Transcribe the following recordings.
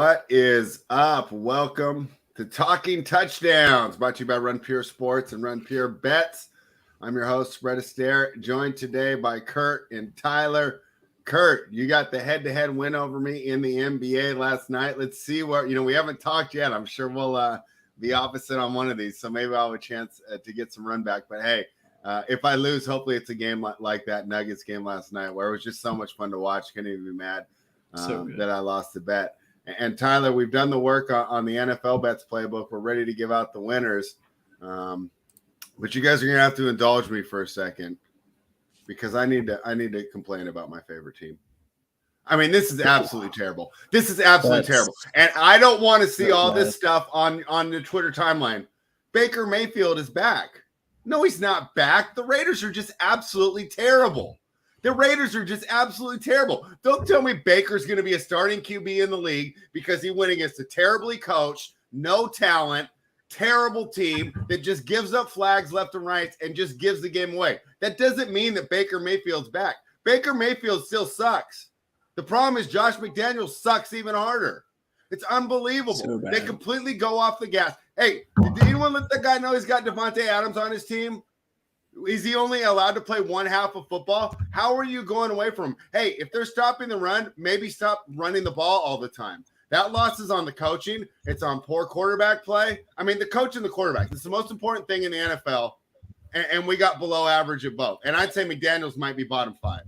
What is up? Welcome to Talking Touchdowns, brought to you by Run Pure Sports and Run Pure Bets. I'm your host, Astaire, joined today by Kurt and Tyler. Kurt, you got the head-to-head win over me in the NBA last night. Let's see what, we haven't talked yet. I'm sure we'll be opposite on one of these, so maybe I'll have a chance to get some run back. But hey, if I lose, hopefully it's a game like that Nuggets game last night where it was just so much fun to watch. Couldn't even be mad that I lost the bet. And Tyler, we've done the work on the NFL bets playbook. We're ready to give out the winners. But you guys are going to have to indulge me for a second because I need to complain about my favorite team. I mean, this is absolutely terrible. This is absolutely terrible. And I don't want to see all this stuff on the Twitter timeline. Baker Mayfield is back. No, he's not back. The Raiders are just absolutely terrible. The Raiders are just absolutely terrible. Don't tell me Baker's going to be a starting QB in the league because he went against a terribly coached, no talent, terrible team that just gives up flags left and right and just gives the game away. That doesn't mean that Baker Mayfield's back. Baker Mayfield still sucks. The problem is Josh McDaniels sucks even harder. It's unbelievable. So they completely go off the gas. Hey, did anyone let that guy know he's got Devontae Adams on his team? Is he only allowed to play one half of football? How are you going away from him? Hey, if they're stopping the run, maybe stop running the ball all the time. That loss is on the coaching. It's on poor quarterback play. I mean, the coach and the quarterback. It's the most important thing in the NFL, and we got below average at both. And I'd say McDaniels might be bottom 5.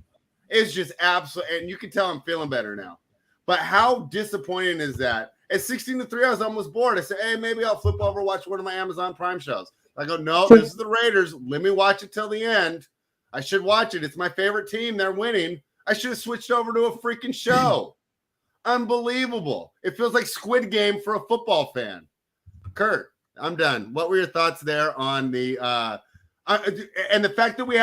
It's just absolute, and you can tell I'm feeling better now. But how disappointing is that? At 16-3, I was almost bored. I said, hey, maybe I'll flip over, watch one of my Amazon Prime shows. I go, no, this is the Raiders. Let me watch it till the end. I should watch it. It's my favorite team. They're winning. I should have switched over to a freaking show. Unbelievable. It feels like Squid Game for a football fan. Kurt, I'm done. What were your thoughts there on the and the fact that we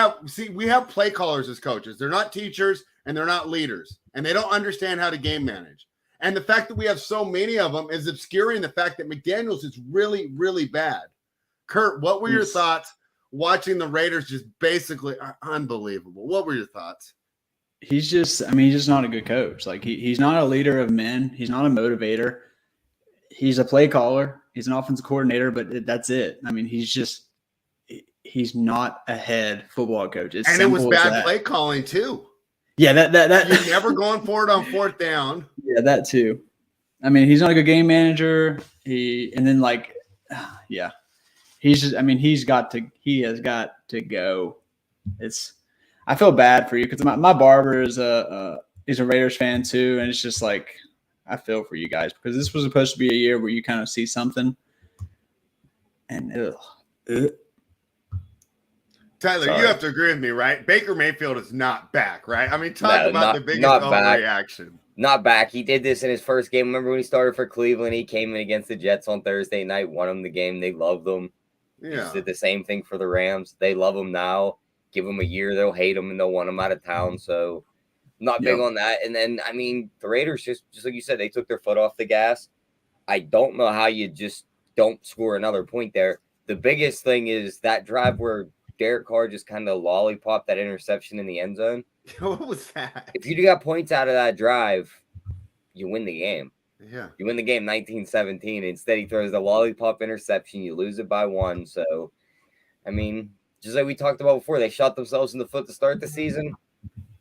have play callers as coaches. They're not teachers and they're not leaders, and they don't understand how to game manage. And the fact that we have so many of them is obscuring the fact that McDaniels is really, really bad. Kurt, what were your thoughts watching the Raiders just basically unbelievable? What were your thoughts? He's just not a good coach. Like he's not a leader of men. He's not a motivator. He's a play caller. He's an offensive coordinator, but that's it. I mean, he's not a head football coach. And it was bad play calling too. Yeah, that you're never going for it on fourth down. Yeah, that too. I mean, he's not a good game manager. He has got to go. I feel bad for you because my barber is a Raiders fan too, and it's just like I feel for you guys because this was supposed to be a year where you kind of see something. And Tyler, you have to agree with me, right? Baker Mayfield is not back, right? I mean, about the biggest overreaction. Not back. He did this in his first game. Remember when he started for Cleveland? He came in against the Jets on Thursday night, won them the game. They loved him. Yeah. He did the same thing for the Rams. They love him now. Give him a year, they'll hate him, and they'll want him out of town. So not big on that. And then, I mean, the Raiders, just like you said, they took their foot off the gas. I don't know how you just don't score another point there. The biggest thing is that drive where Derek Carr just kind of lollipopped that interception in the end zone. What was that? If you got points out of that drive, you win the game. Yeah. You win the game 19-17. Instead, he throws the lollipop interception. You lose it by 1. So, I mean, just like we talked about before, they shot themselves in the foot to start the season.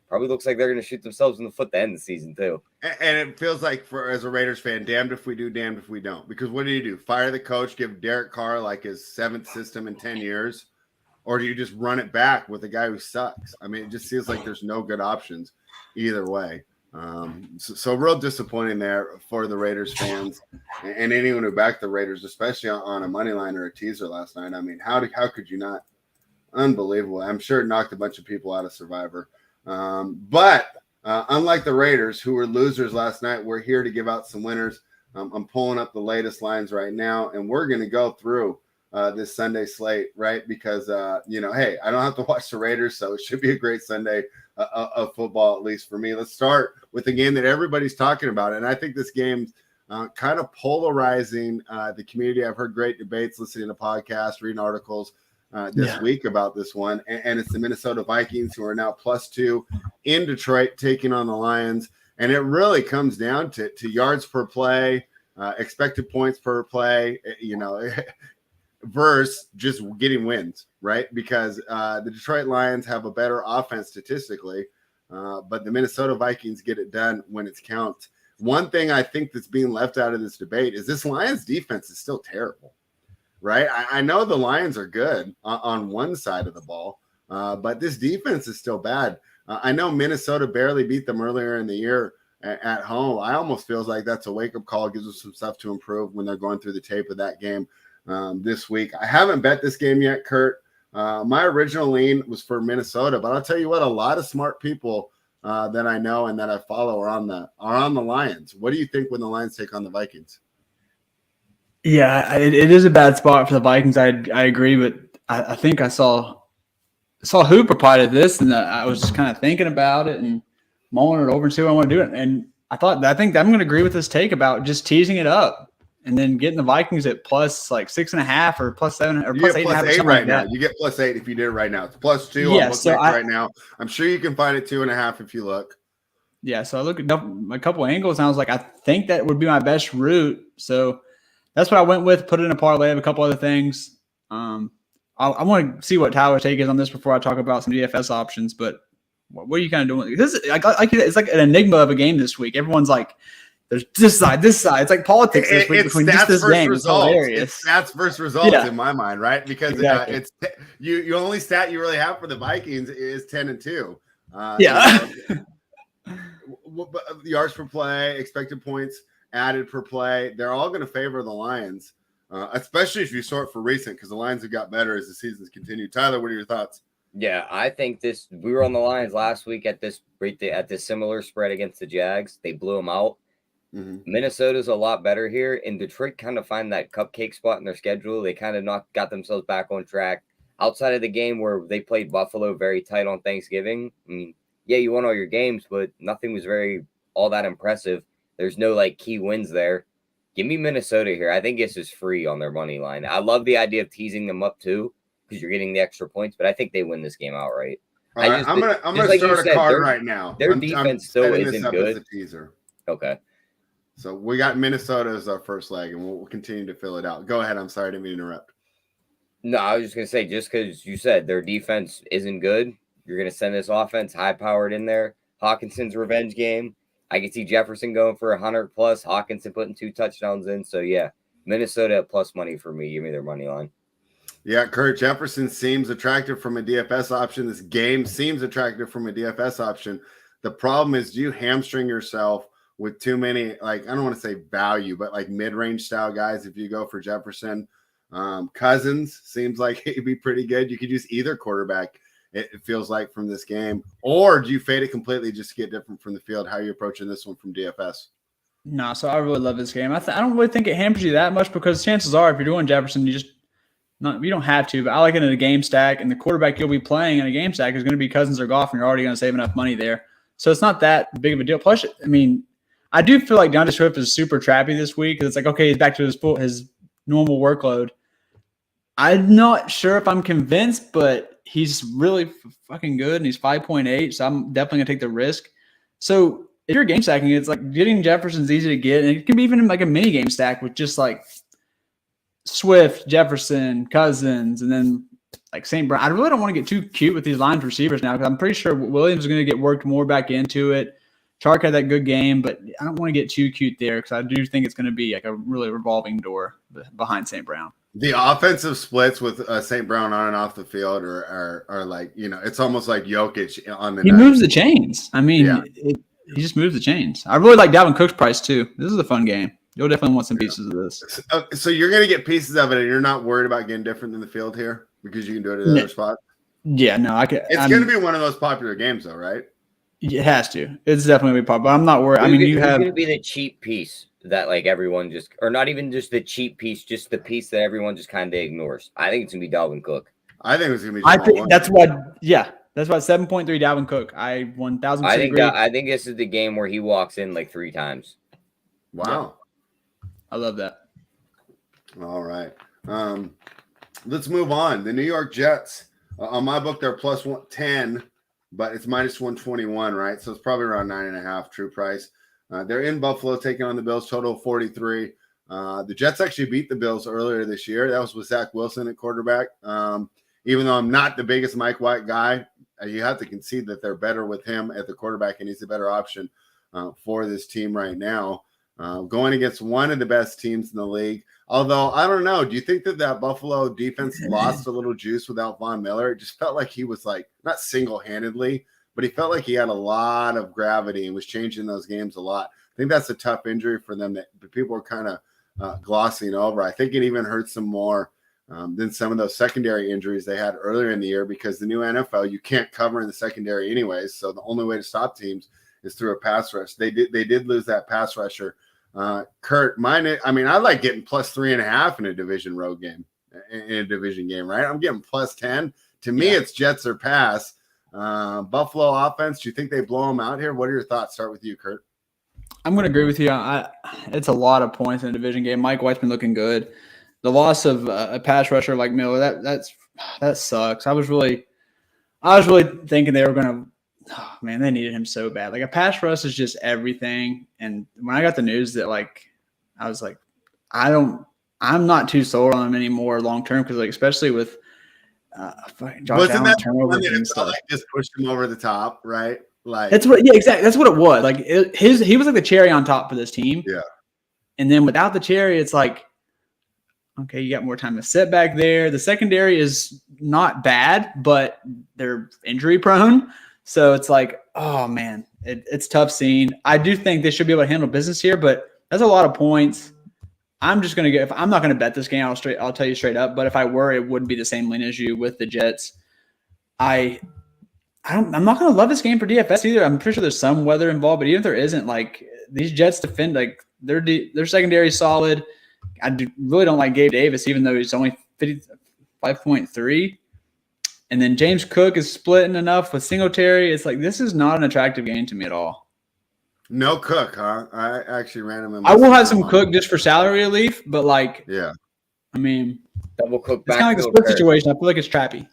Probably looks like they're going to shoot themselves in the foot to end the season, too. And it feels like, as a Raiders fan, damned if we do, damned if we don't. Because what do you do? Fire the coach, give Derek Carr like his 7th system in 10 years? Or do you just run it back with a guy who sucks? I mean, it just feels like there's no good options either way. So real disappointing there for the Raiders fans and anyone who backed the Raiders, especially on a money line or a teaser last night. I mean, how could you not? Unbelievable. I'm sure it knocked a bunch of people out of Survivor. But unlike the Raiders, who were losers last night, we're here to give out some winners. I'm pulling up the latest lines right now, and we're going to go through this Sunday slate, right? Because, hey, I don't have to watch the Raiders, so it should be a great Sunday of football, at least for me. Let's start with the game that everybody's talking about. And I think this game's kind of polarizing the community. I've heard great debates, listening to podcasts, reading articles this week about this one. And it's the Minnesota Vikings, who are now +2 in Detroit, taking on the Lions. And it really comes down to yards per play, expected points per play, versus just getting wins, right? Because the Detroit Lions have a better offense statistically, but the Minnesota Vikings get it done when it's counts. One thing I think that's being left out of this debate is this Lions defense is still terrible, right? I know the Lions are good on one side of the ball, but this defense is still bad. I know Minnesota barely beat them earlier in the year at home. I almost feels like that's a wake-up call, gives us some stuff to improve when they're going through the tape of that game this week. I haven't bet this game yet, Kurt. My original lean was for Minnesota, but I'll tell you what, a lot of smart people that I know and that I follow are on the Lions. What do you think when the Lions take on the Vikings? Yeah, it is a bad spot for the Vikings. I agree, but I think I saw Hooper probably this, and I was just kind of thinking about it and mulling it over and see what I want to do. And I think I'm going to agree with this take about just teasing it up and then getting the Vikings at plus like 6.5 or plus 7 or plus 8.5 right now. You get plus 8 if you did it right now. It's plus 2 on bookmakers right now. I'm sure you can find it 2.5 if you look. Yeah, so I looked at a couple angles and I was like, I think that would be my best route. So that's what I went with. Put it in a parlay of a couple other things. I want to see what Tyler's take is on this before I talk about some DFS options. But what are you kind of doing? This it's like an enigma of a game this week. Everyone's like, there's this side. It's like politics this week between this game. It's hilarious. It's stats versus results in my mind, right? Because it's you only stat you really have for the Vikings is 10-2. Yards per play, expected points added per play. They're all going to favor the Lions, especially if you sort for recent, because the Lions have got better as the season's continued. Tyler, what are your thoughts? Yeah, I think we were on the Lions last week at this similar spread against the Jags. They blew them out. Mm-hmm. Minnesota's a lot better here, and Detroit kind of find that cupcake spot in their schedule. They kind of got themselves back on track. Outside of the game where they played Buffalo very tight on Thanksgiving, I mean, yeah, you won all your games, but nothing was all that impressive. There's no like key wins there. Give me Minnesota here. I think this is free on their money line. I love the idea of teasing them up too, because you're getting the extra points, but I think they win this game outright. All right, I'm gonna start a card right now. Their defense still isn't good. As a teaser. Okay. So we got Minnesota as our first leg, and we'll continue to fill it out. Go ahead. I'm sorry, I didn't mean to interrupt. No, I was just going to say, just because you said their defense isn't good, you're going to send this offense high-powered in there. Hawkinson's revenge game. I can see Jefferson going for 100+, Hawkinson putting 2 touchdowns in. So, yeah, Minnesota at plus money for me. Give me their money line. Yeah, Kurt, Jefferson seems attractive from a DFS option. This game seems attractive from a DFS option. The problem is, do you hamstring yourself with too many, like, I don't want to say value, but like mid-range style guys if you go for Jefferson? Cousins seems like he'd be pretty good. You could use either quarterback, it feels like, from this game. Or do you fade it completely just to get different from the field? How are you approaching this one from DFS? No, so I really love this game. I don't really think it hampers you that much because chances are if you're doing Jefferson, you don't have to. But I like it in a game stack, and the quarterback you'll be playing in a game stack is going to be Cousins or Goff, and you're already going to save enough money there. So it's not that big of a deal. Plus, I mean, I do feel like DeAndre Swift is super trappy this week because it's like, okay, he's back to his normal workload. I'm not sure if I'm convinced, but he's really fucking good, and he's 5.8, so I'm definitely going to take the risk. So if you're game stacking, it's like getting Jefferson's easy to get, and it can be even like a mini game stack with just like Swift, Jefferson, Cousins, and then like St. Brown. I really don't want to get too cute with these Lions receivers now because I'm pretty sure Williams is going to get worked more back into it. Chark had that good game, but I don't want to get too cute there because I do think it's going to be like a really revolving door behind St. Brown. The offensive splits with St. Brown on and off the field are like, it's almost like Jokic on the He moves the chains. I mean, he just moves the chains. I really like Dalvin Cook's price too. This is a fun game. You'll definitely want some pieces of this. So you're going to get pieces of it, and you're not worried about getting different than the field here because you can do it at the other spot? Yeah, no. It's going to be one of those popular games, though, right? It has to. It's definitely going to be popular. I'm not worried. I mean, it's going to be the cheap piece that like everyone just, or not even just the cheap piece, just the piece that everyone just kind of ignores. I think it's going to be Dalvin Cook. I think it's going to be. I think that's what. Yeah, that's why 7.3 Dalvin Cook. I 1,000%. I think this is the game where he walks in like 3 times. Wow, I love that. All right, let's move on. The New York Jets on my book, they're plus 110. but it's minus 121, right? So it's probably around 9.5 true price. They're in Buffalo taking on the Bills, total 43. The Jets actually beat the Bills earlier this year. That was with Zach Wilson at quarterback. Even though I'm not the biggest Mike White guy, you have to concede that they're better with him at the quarterback, and he's a better option for this team right now. Going against one of the best teams in the league. Although, I don't know, do you think that Buffalo defense lost a little juice without Von Miller? It just felt like he was like, not single-handedly, but he felt like he had a lot of gravity and was changing those games a lot. I think that's a tough injury for them that people are kind of glossing over. I think it even hurts them more than some of those secondary injuries they had earlier in the year, because the new NFL, you can't cover in the secondary anyways. So the only way to stop teams is through a pass rush. They did lose that pass rusher. Kurt, I like getting plus 3.5 in a division road game, in a division game, right? I'm getting plus 10. To me, it's Jets or pass. Buffalo offense, do you think they blow them out here? What are your thoughts? Start with you, Kurt. I'm going to agree with you. It's a lot of points in a division game. Mike White's been looking good. The loss of a pass rusher like Miller, that sucks. I was really thinking they were going to. Oh, man, they needed him so bad. Like, a pass rush is just everything. And when I got the news that, like, I was like, I'm not too sold on him anymore long term, because, like, especially with Josh Allen turnovers and stuff, like just pushed him over the top, right? Like, exactly. That's what it was. Like, he was like the cherry on top for this team. Yeah. And then without the cherry, it's like, okay, you got more time to sit back there. The secondary is not bad, but they're injury prone. So it's like, oh, man, it's tough seeing. I do think they should be able to handle business here, but that's a lot of points. I'm just going to I'm not going to bet this game. I'll tell you straight up. But if I were, it wouldn't be the same lean as you with the Jets. I'm not going to love this game for DFS either. I'm pretty sure there's some weather involved, but even if there isn't, like, these Jets defend, like, their secondary is solid. Really don't like Gabe Davis, even though he's only 55.3. And then James Cook is splitting enough with Singletary. It's like, this is not an attractive game to me at all. No Cook, huh? I actually ran him in. I will have some Cook just for salary relief, but, like, yeah. I mean, double Cook. It's kind of like a split situation. I feel like it's trappy.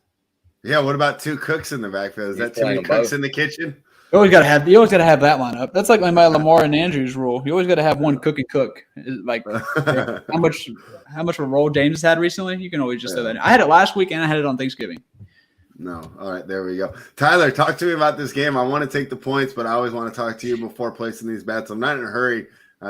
Yeah. What about two cooks in the backfield? Is that too many cooks in the kitchen? You always got to have that lineup. That's like my Lamar and Andrews rule. You always got to have one cook and cook. Like, how much of a role James has had recently? You can always just throw that in. I had it last week and I had it on Thanksgiving. No. All right, there we go. Tyler, talk to me about this game. I want to take the points, but I always want to talk to you before placing these bets. I'm not in a hurry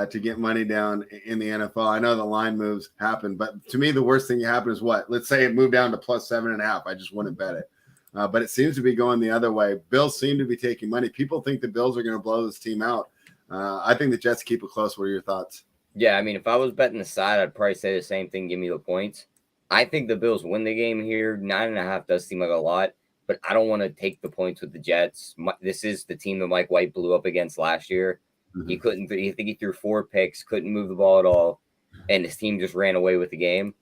to get money down in the NFL. I know the line moves happen, but to me, the worst thing that happen is what? Let's say it moved down to plus 7.5. I just wouldn't bet it. But it seems to be going the other way. Bills seem to be taking money. People think the Bills are going to blow this team out. I think the Jets keep it close. What are your thoughts? Yeah, I mean, if I was betting the side, I'd probably say the same thing. Give me the points. I think the Bills win the game here. 9.5 does seem like a lot, but I don't want to take the points with the Jets. This is the team that Mike White blew up against last year. Mm-hmm. He threw 4 picks, couldn't move the ball at all, and his team just ran away with the game.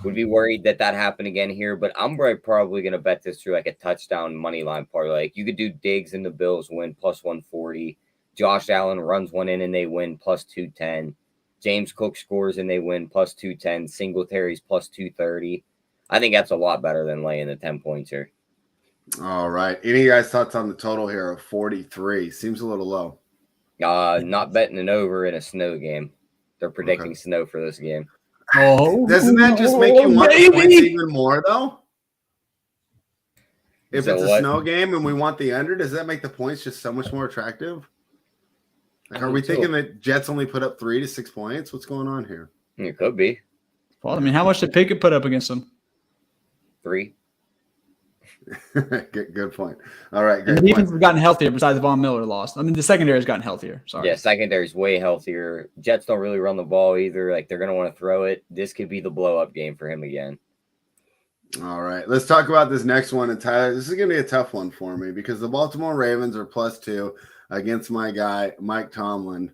Would be worried that happened again here, but I'm probably going to bet this through like a touchdown money line parlay. Like, you could do Diggs and the Bills win plus 140. Josh Allen runs one in and they win plus 210. James Cook scores and they win plus 210. Singletary's plus 230. I think that's a lot better than laying the 10 points here. All right. Any of you guys' thoughts on the total here of 43? Seems a little low. Not betting an over in a snow game. They're predicting snow for this game. Oh, doesn't that just make you want the points even more, though? If it's a snow game and we want the under, does that make the points just so much more attractive? Like, are we thinking that Jets only put up 3 to 6 points? What's going on here? It could be. Well, I mean, how much did Pickett put up against them? 3. Good point. All right, great. And the defense has gotten healthier besides Von Miller lost. I mean, the secondary has gotten healthier. Sorry. Yeah, secondary's way healthier. Jets don't really run the ball either. Like, they're going to want to throw it. This could be the blow-up game for him again. All right, let's talk about this next one. And Tyler, this is going to be a tough one for me because the Baltimore Ravens are plus 2 against my guy, Mike Tomlin.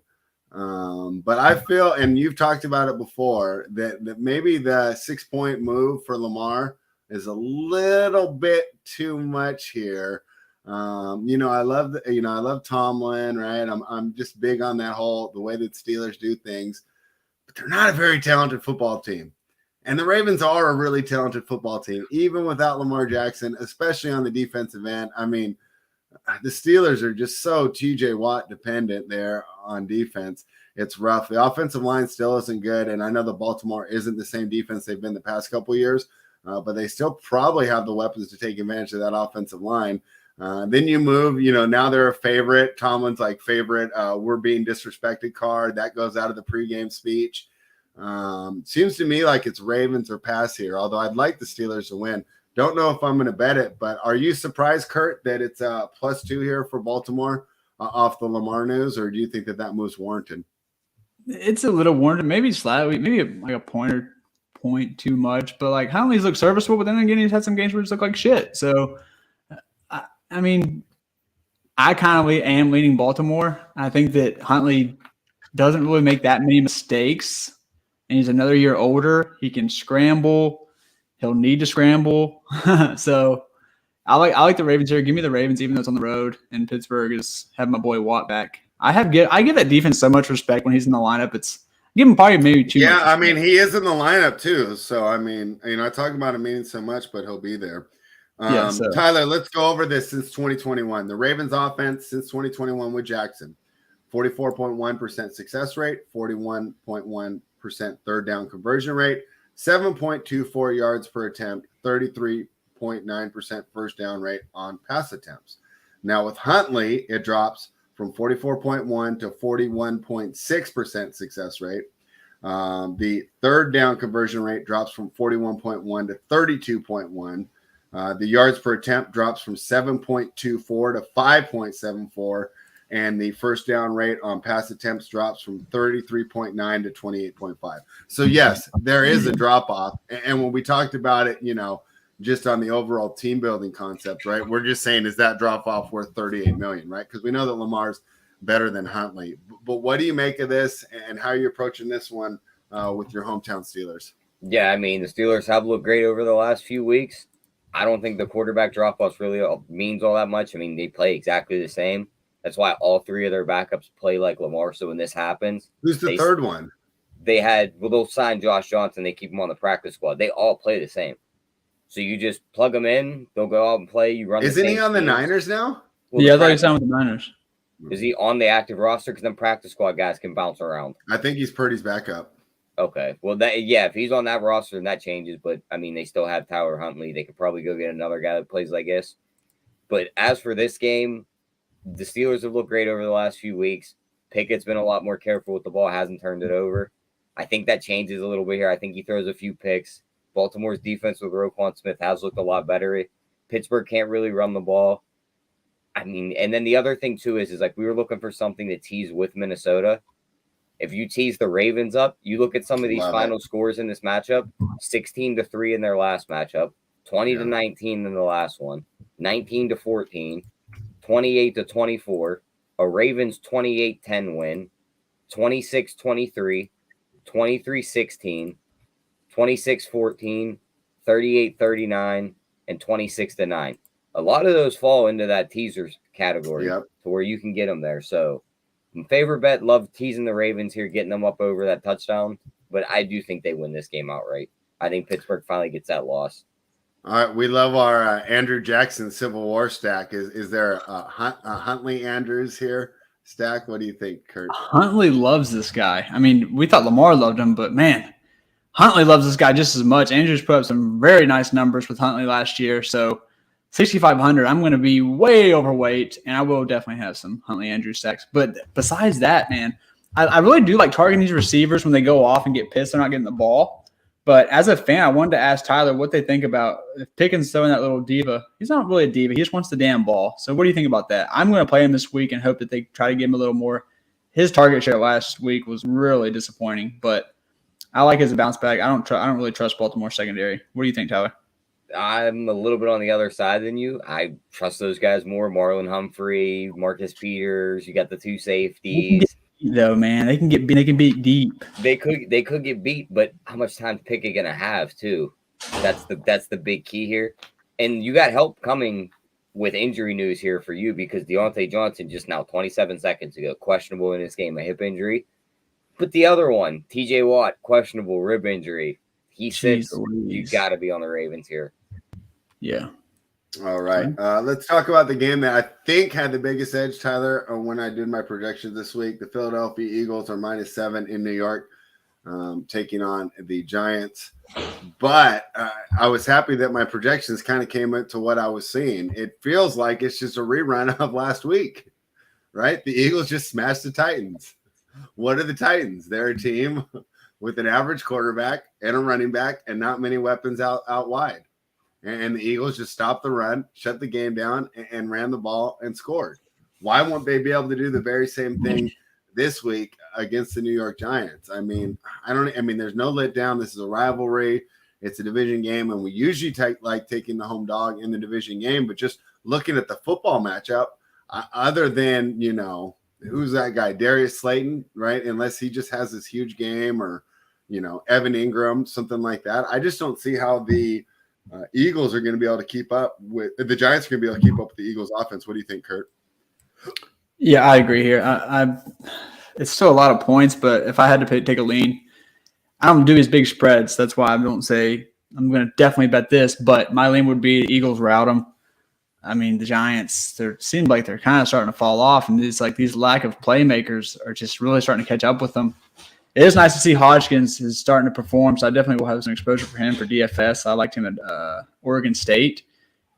But I feel, and you've talked about it before, that maybe the 6-point move for Lamar is a little bit too much here. I love Tomlin, right? I'm just big on that the way that Steelers do things, but they're not a very talented football team. And the Ravens are a really talented football team, even without Lamar Jackson, especially on the defensive end. I mean, the Steelers are just so TJ Watt dependent there on defense. It's rough. The offensive line still isn't good, and I know the Baltimore isn't the same defense they've been the past couple of years, but they still probably have the weapons to take advantage of that offensive line. Then you move, now they're a favorite. Tomlin's like favorite. We're being disrespected card. That goes out of the pregame speech. Seems to me like it's Ravens or pass here, although I'd like the Steelers to win. Don't know if I'm going to bet it, but are you surprised, Kurt, that it's +2 here for Baltimore off the Lamar news, or do you think that move's warranted? It's a little warranted, maybe slightly, maybe like a point too much, but like Huntley's look serviceable, but then again, he's had some games where he just look like shit. So, I mean, I kind of am leaning Baltimore. I think that Huntley doesn't really make that many mistakes, and he's another year older. He can scramble. He'll need to scramble. So I like the Ravens here. Give me the Ravens, even though it's on the road, and Pittsburgh is having my boy Watt back. I give that defense so much respect when he's in the lineup. Give him probably maybe too much. Yeah, I mean, he is in the lineup too. So, I mean, I talk about him meaning so much, but he'll be there. Tyler, let's go over this since 2021. The Ravens offense since 2021 with Jackson, 44.1% success rate, 41.1% third down conversion rate, 7.24 yards per attempt, 33.9% first down rate on pass attempts. Now with Huntley, it drops from 44.1 to 41.6% success rate. The third down conversion rate drops from 41.1 to 32.1. The yards per attempt drops from 7.24 to 5.74. And the first down rate on pass attempts drops from 33.9 to 28.5. So, yes, there is a drop-off. And when we talked about it, just on the overall team building concept, right, we're just saying, is that drop-off worth $38 million, right? Because we know that Lamar's better than Huntley. But what do you make of this, and how are you approaching this one with your hometown Steelers? Yeah, I mean, the Steelers have looked great over the last few weeks. I don't think the quarterback drop-off really means all that much. I mean, they play exactly the same. That's why all three of their backups play like Lamar. So when this happens, who's the third one? They'll sign Josh Johnson. They keep him on the practice squad. They all play the same. So you just plug them in. They'll go out and play. You run. Isn't he on the Niners now? Well, yeah, I thought he signed with the Niners. Is he on the active roster? Because then practice squad guys can bounce around. I think he's Purdy's backup. Okay. Well, if he's on that roster, then that changes. But, I mean, they still have Tyler Huntley. They could probably go get another guy that plays like this. But as for this game, the Steelers have looked great over the last few weeks. Pickett's been a lot more careful with the ball, hasn't turned it over. I think that changes a little bit here. I think he throws a few picks. Baltimore's defense with Roquan Smith has looked a lot better. Pittsburgh can't really run the ball. I mean, and then the other thing, too, is like we were looking for something to tease with Minnesota. If you tease the Ravens up, you look at some of these final scores in this matchup, 16-3 in their last matchup, 20-19 in the last one, 19-14. 28-24, a Ravens 28-10 win, 26-23, 23-16, 26-14, 38-39, and 26-9. A lot of those fall into that teasers category to where you can get them there. So, favorite bet, love teasing the Ravens here, getting them up over that touchdown. But I do think they win this game outright. I think Pittsburgh finally gets that loss. All right, we love our Andrew Jackson Civil War stack. Is there a Huntley Andrews here stack? What do you think, Kurt? Huntley loves this guy. I mean, we thought Lamar loved him, but man, Huntley loves this guy just as much. Andrews put up some very nice numbers with Huntley last year. So 6,500, I'm going to be way overweight, and I will definitely have some Huntley Andrews stacks. But besides that, man, I really do like targeting these receivers when they go off and get pissed they're not getting the ball. But as a fan, I wanted to ask Tyler what they think about if Pickens throwing that little diva. He's not really a diva. He just wants the damn ball. So what do you think about that? I'm going to play him this week and hope that they try to give him a little more. His target share last week was really disappointing, but I like his bounce back. I don't really trust Baltimore secondary. What do you think, Tyler? I'm a little bit on the other side than you. I trust those guys more. Marlon Humphrey, Marcus Peters. You got the two safeties. Though, man, they can beat deep. They could get beat, but how much time Pickett gonna have too? That's the big key here. And you got help coming with injury news here for you because Deontay Johnson just now 27 seconds ago questionable in this game, a hip injury. But the other one, TJ Watt, questionable rib injury. He sits. You got to be on the Ravens here. Yeah. All right. Let's talk about the game that I think had the biggest edge, Tyler, when I did my projections this week. The Philadelphia Eagles are -7 in New York, taking on the Giants. But I was happy that my projections kind of came into what I was seeing. It feels like it's just a rerun of last week, right? The Eagles just smashed the Titans. What are the Titans? They're a team with an average quarterback and a running back and not many weapons out wide. And the Eagles just stopped the run, shut the game down, and ran the ball and scored. Why won't they be able to do the very same thing this week against the New York Giants? I mean, there's no letdown. This is a rivalry. It's a division game, and we usually like taking the home dog in the division game. But just looking at the football matchup, other than, who's that guy? Darius Slayton, right? Unless he just has this huge game, or, Evan Ingram, something like that. I just don't see how the Eagles are going to be able to keep up with the Giants. Are going to be able to keep up with the Eagles offense. What do you think, Kurt? Yeah, I agree here. It's still a lot of points, but if I had to take a lean, I don't do these big spreads. That's why I don't say I'm going to definitely bet this, but my lean would be the Eagles rout them. I mean, the Giants, seem like they're kind of starting to fall off, and it's like these lack of playmakers are just really starting to catch up with them. It is nice to see Hodgkins is starting to perform, so I definitely will have some exposure for him for DFS. I liked him at Oregon State.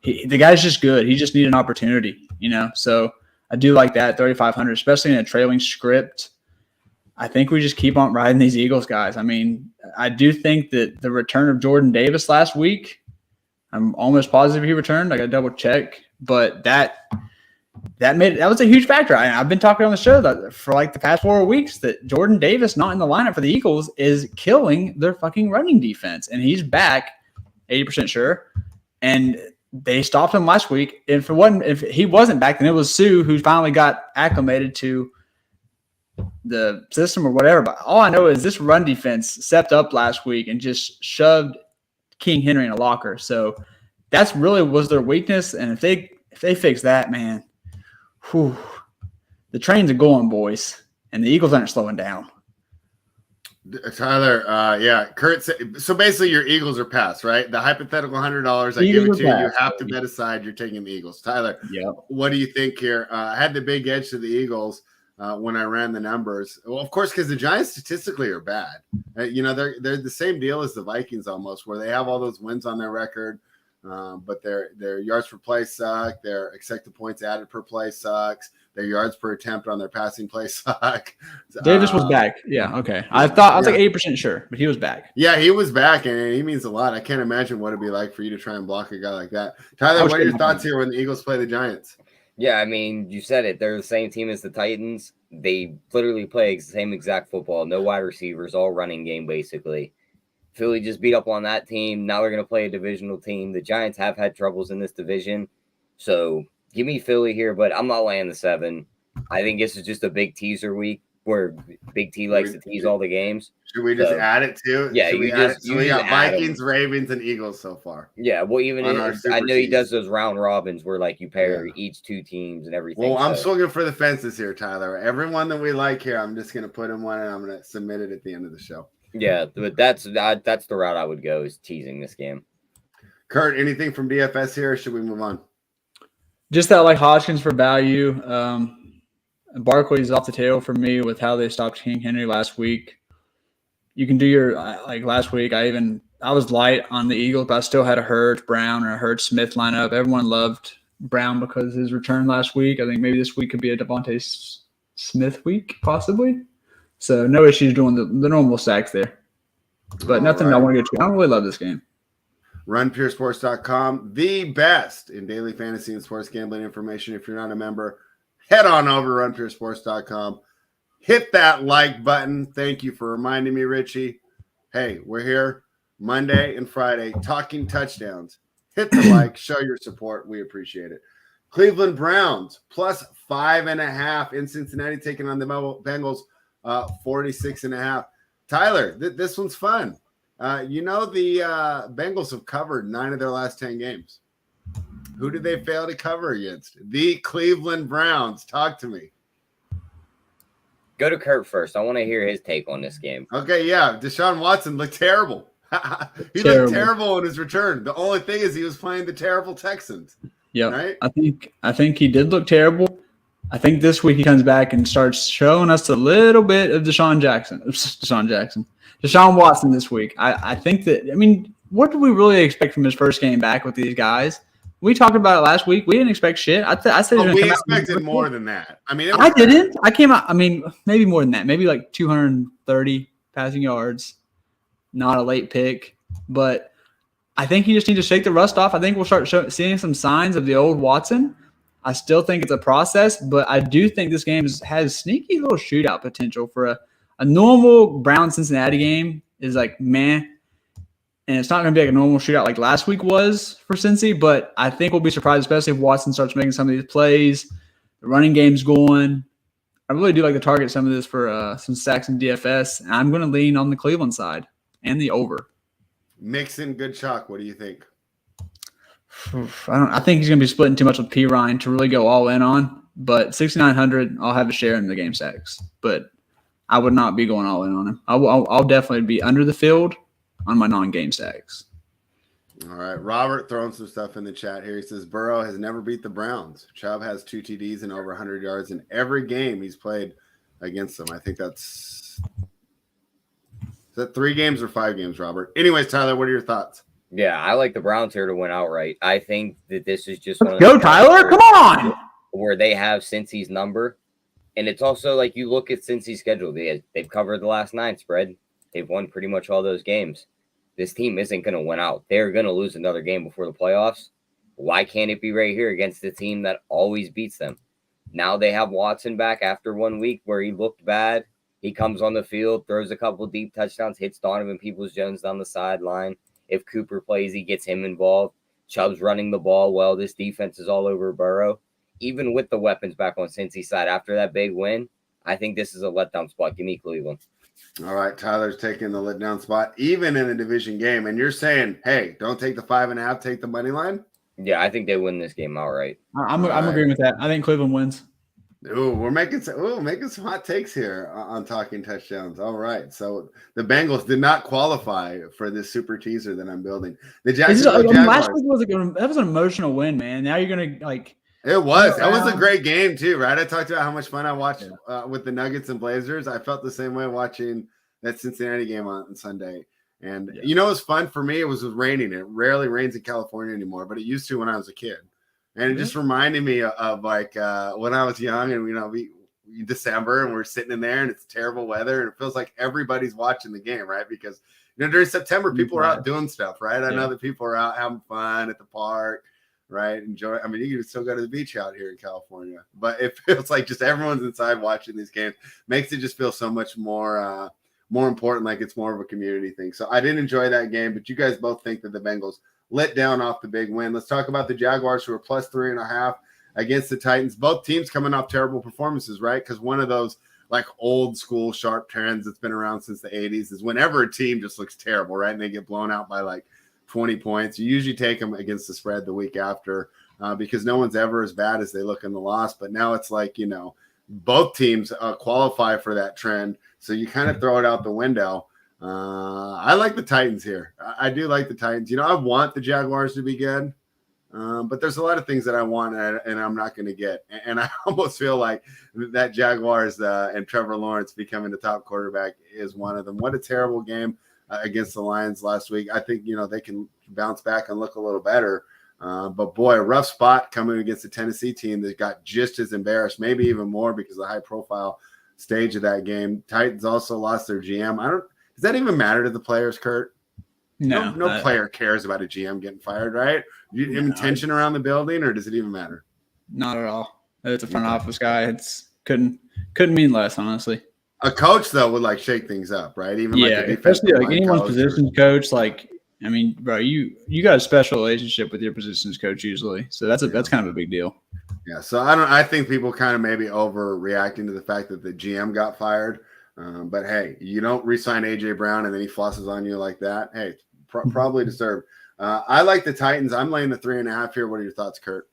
The guy's just good. He just needed an opportunity, So I do like that, 3,500, especially in a trailing script. I think we just keep on riding these Eagles guys. I mean, I do think that the return of Jordan Davis last week, I'm almost positive he returned. I got to double check, but that was a huge factor. I've been talking on the show that for like the past 4 weeks that Jordan Davis not in the lineup for the Eagles is killing their fucking running defense, and he's back, 80% sure. And they stopped him last week. If he wasn't back, then it was Sue who finally got acclimated to the system or whatever. But all I know is this run defense stepped up last week and just shoved King Henry in a locker. So that's really was their weakness. And if they fix that, man, the trains are going, boys, and the Eagles aren't slowing down. Tyler, yeah, Kurt said, so basically your Eagles are passed, right? The hypothetical $100 I give it to you, you have to bet aside you're taking the Eagles. Tyler, what do you think here? I had the big edge to the Eagles when I ran the numbers. Well, of course, because the Giants statistically are bad. They're the same deal as the Vikings almost, where they have all those wins on their record, but their yards per play suck. Their expected points added per play sucks. Their yards per attempt on their passing play suck. Davis was back. Yeah, okay. I was like 80% sure, but he was back. Yeah, he was back, and he means a lot. I can't imagine what it'd be like for you to try and block a guy like that. Tyler, what are your thoughts here when the Eagles play the Giants? Yeah, I mean, you said it. They're the same team as the Titans. They literally play the same exact football. No wide receivers, all running game, basically. Philly just beat up on that team. Now they're going to play a divisional team. The Giants have had troubles in this division. So give me Philly here, but I'm not laying the 7. I think this is just a big teaser week where Big T likes to tease all the games. Should we just add it too? Yeah, we got Vikings, Ravens, and Eagles so far. Yeah, well, I know he does those round robins where like you pair each 2 teams and everything. Well, I'm swinging for the fences here, Tyler. Everyone that we like here, I'm just going to put in one and I'm going to submit it at the end of the show. Yeah, but that's the route I would go, is teasing this game. Kurt, anything from DFS here, or should we move on? Just that like Hodgkins for value. Barkley's off the tail for me with how they stopped King Henry last week. You can do your like last week. I was light on the Eagles, but I still had a Hurts Brown or a Hurts Smith lineup. Everyone loved Brown because his return last week. I think maybe this week could be a Devontae Smith week, possibly. So no issues doing the normal stacks there. But nothing I want to get to. I don't really love this game. RunPureSports.com, the best in daily fantasy and sports gambling information. If you're not a member, head on over to RunPureSports.com. Hit that like button. Thank you for reminding me, Richie. Hey, we're here Monday and Friday talking touchdowns. Hit the like, show your support. We appreciate it. Cleveland Browns plus 5.5 in Cincinnati, taking on the Bengals 46.5. Tyler, this one's fun. The Bengals have covered 9 of their last 10 games. Who did they fail to cover against? The Cleveland Browns. Talk to me. Go to Kurt first. I want to hear his take on this game. Okay, yeah. Deshaun Watson looked terrible. He looked terrible in his return. The only thing is he was playing the terrible Texans. Yeah, right. I think he did look terrible. I think this week he comes back and starts showing us a little bit of Deshaun Watson this week. I think that, I mean, what do we really expect from his first game back with these guys? We talked about it last week. We didn't expect shit. I said we expected more than that. I mean, I didn't. I came out. I mean, maybe more than that. Maybe like 230 passing yards. Not a late pick, but I think you just need to shake the rust off. I think we'll start seeing some signs of the old Watson. I still think it's a process, but I do think this game has sneaky little shootout potential for a normal Brown-Cincinnati game is like meh. And it's not going to be like a normal shootout like last week was for Cincy, but I think we'll be surprised, especially if Watson starts making some of these plays. The running game's going. I really do like to target some of this for some sacks and DFS. And I'm going to lean on the Cleveland side and the over. Mixon, good chalk. What do you think? I think he's going to be splitting too much with P. Ryan to really go all in on. But 6,900, I'll have a share in the game stacks. But I would not be going all in on him. I'll definitely be under the field on my non-game stacks. All right. Robert throwing some stuff in the chat here. He says, Burrow has never beat the Browns. Chubb has 2 TDs and over 100 yards in every game he's played against them. I think that's – is that 3 games or 5 games, Robert? Anyways, Tyler, what are your thoughts? Yeah, I like the Browns here to win outright. I think that this is just Let's go, Tyler. Come on. Where they have Cincy's number. And it's also like you look at Cincy's schedule. They've covered the last 9 spread. They've won pretty much all those games. This team isn't going to win out. They're going to lose another game before the playoffs. Why can't it be right here against the team that always beats them? Now they have Watson back after 1 week where he looked bad. He comes on the field, throws a couple deep touchdowns, hits Donovan Peoples-Jones down the sideline. If Cooper plays, he gets him involved. Chubb's running the ball well. This defense is all over Burrow. Even with the weapons back on Cincy's side after that big win, I think this is a letdown spot. Give me Cleveland. All right, Tyler's taking the letdown spot, even in a division game. And you're saying, hey, don't take the 5.5, take the money line? Yeah, I think they win this game outright. I'm agreeing with that. I think Cleveland wins. Ooh, we're making some hot takes here on Talking Touchdowns. All right, so the Bengals did not qualify for this super teaser that I'm building. The Jaguars. Last week was that was an emotional win, man. Now you're gonna like. It was. That was a great game too, right? I talked about how much fun I watched with the Nuggets and Blazers. I felt the same way watching that Cincinnati game on Sunday. And you know, it was fun for me. It was raining. It rarely rains in California anymore, but it used to when I was a kid. And it just reminded me of like when I was young, and we December, and we're sitting in there, and it's terrible weather, and it feels like everybody's watching the game, right? Because during September, people are out doing stuff, right? I know that people are out having fun at the park. Right. Enjoy. I mean, you can still go to the beach out here in California, but it feels like just everyone's inside watching these games. Makes it just feel so much more important, like it's more of a community thing. So I didn't enjoy that game, but you guys both think that the Bengals let down off the big win. Let's talk about the Jaguars, who are plus 3.5 against the Titans. Both teams coming off terrible performances, right? Because one of those like old school sharp trends that's been around since the 80s is whenever a team just looks terrible, right? And they get blown out by like 20 points. You usually take them against the spread the week after because no one's ever as bad as they look in the loss. But now it's like, both teams qualify for that trend. So you kind of throw it out the window. I like the Titans here. I do like the Titans. I want the Jaguars to be good, but there's a lot of things that I want and I'm not going to get. And I almost feel like that Jaguars and Trevor Lawrence becoming the top quarterback is one of them. What a terrible game against the Lions last week. I think, they can bounce back and look a little better. But boy, a rough spot coming against the Tennessee team that got just as embarrassed, maybe even more because of the high profile stage of that game. Titans also lost their GM. Does that even matter to the players, Kurt? No player cares about a GM getting fired, right? Tension around the building, or does it even matter? Not at all. It's a front office guy. It's couldn't mean less, honestly. A coach, though, would like shake things up, right? Even especially like anyone's positions coach. Like, I mean, bro, you got a special relationship with your positions coach usually, so that's kind of a big deal. Yeah, so I think people kind of maybe overreacting to the fact that the GM got fired. But hey, you don't re-sign AJ Brown and then he flosses on you like that. Hey, probably deserved. I like the Titans. I'm laying the 3.5 here. What are your thoughts, Kurt?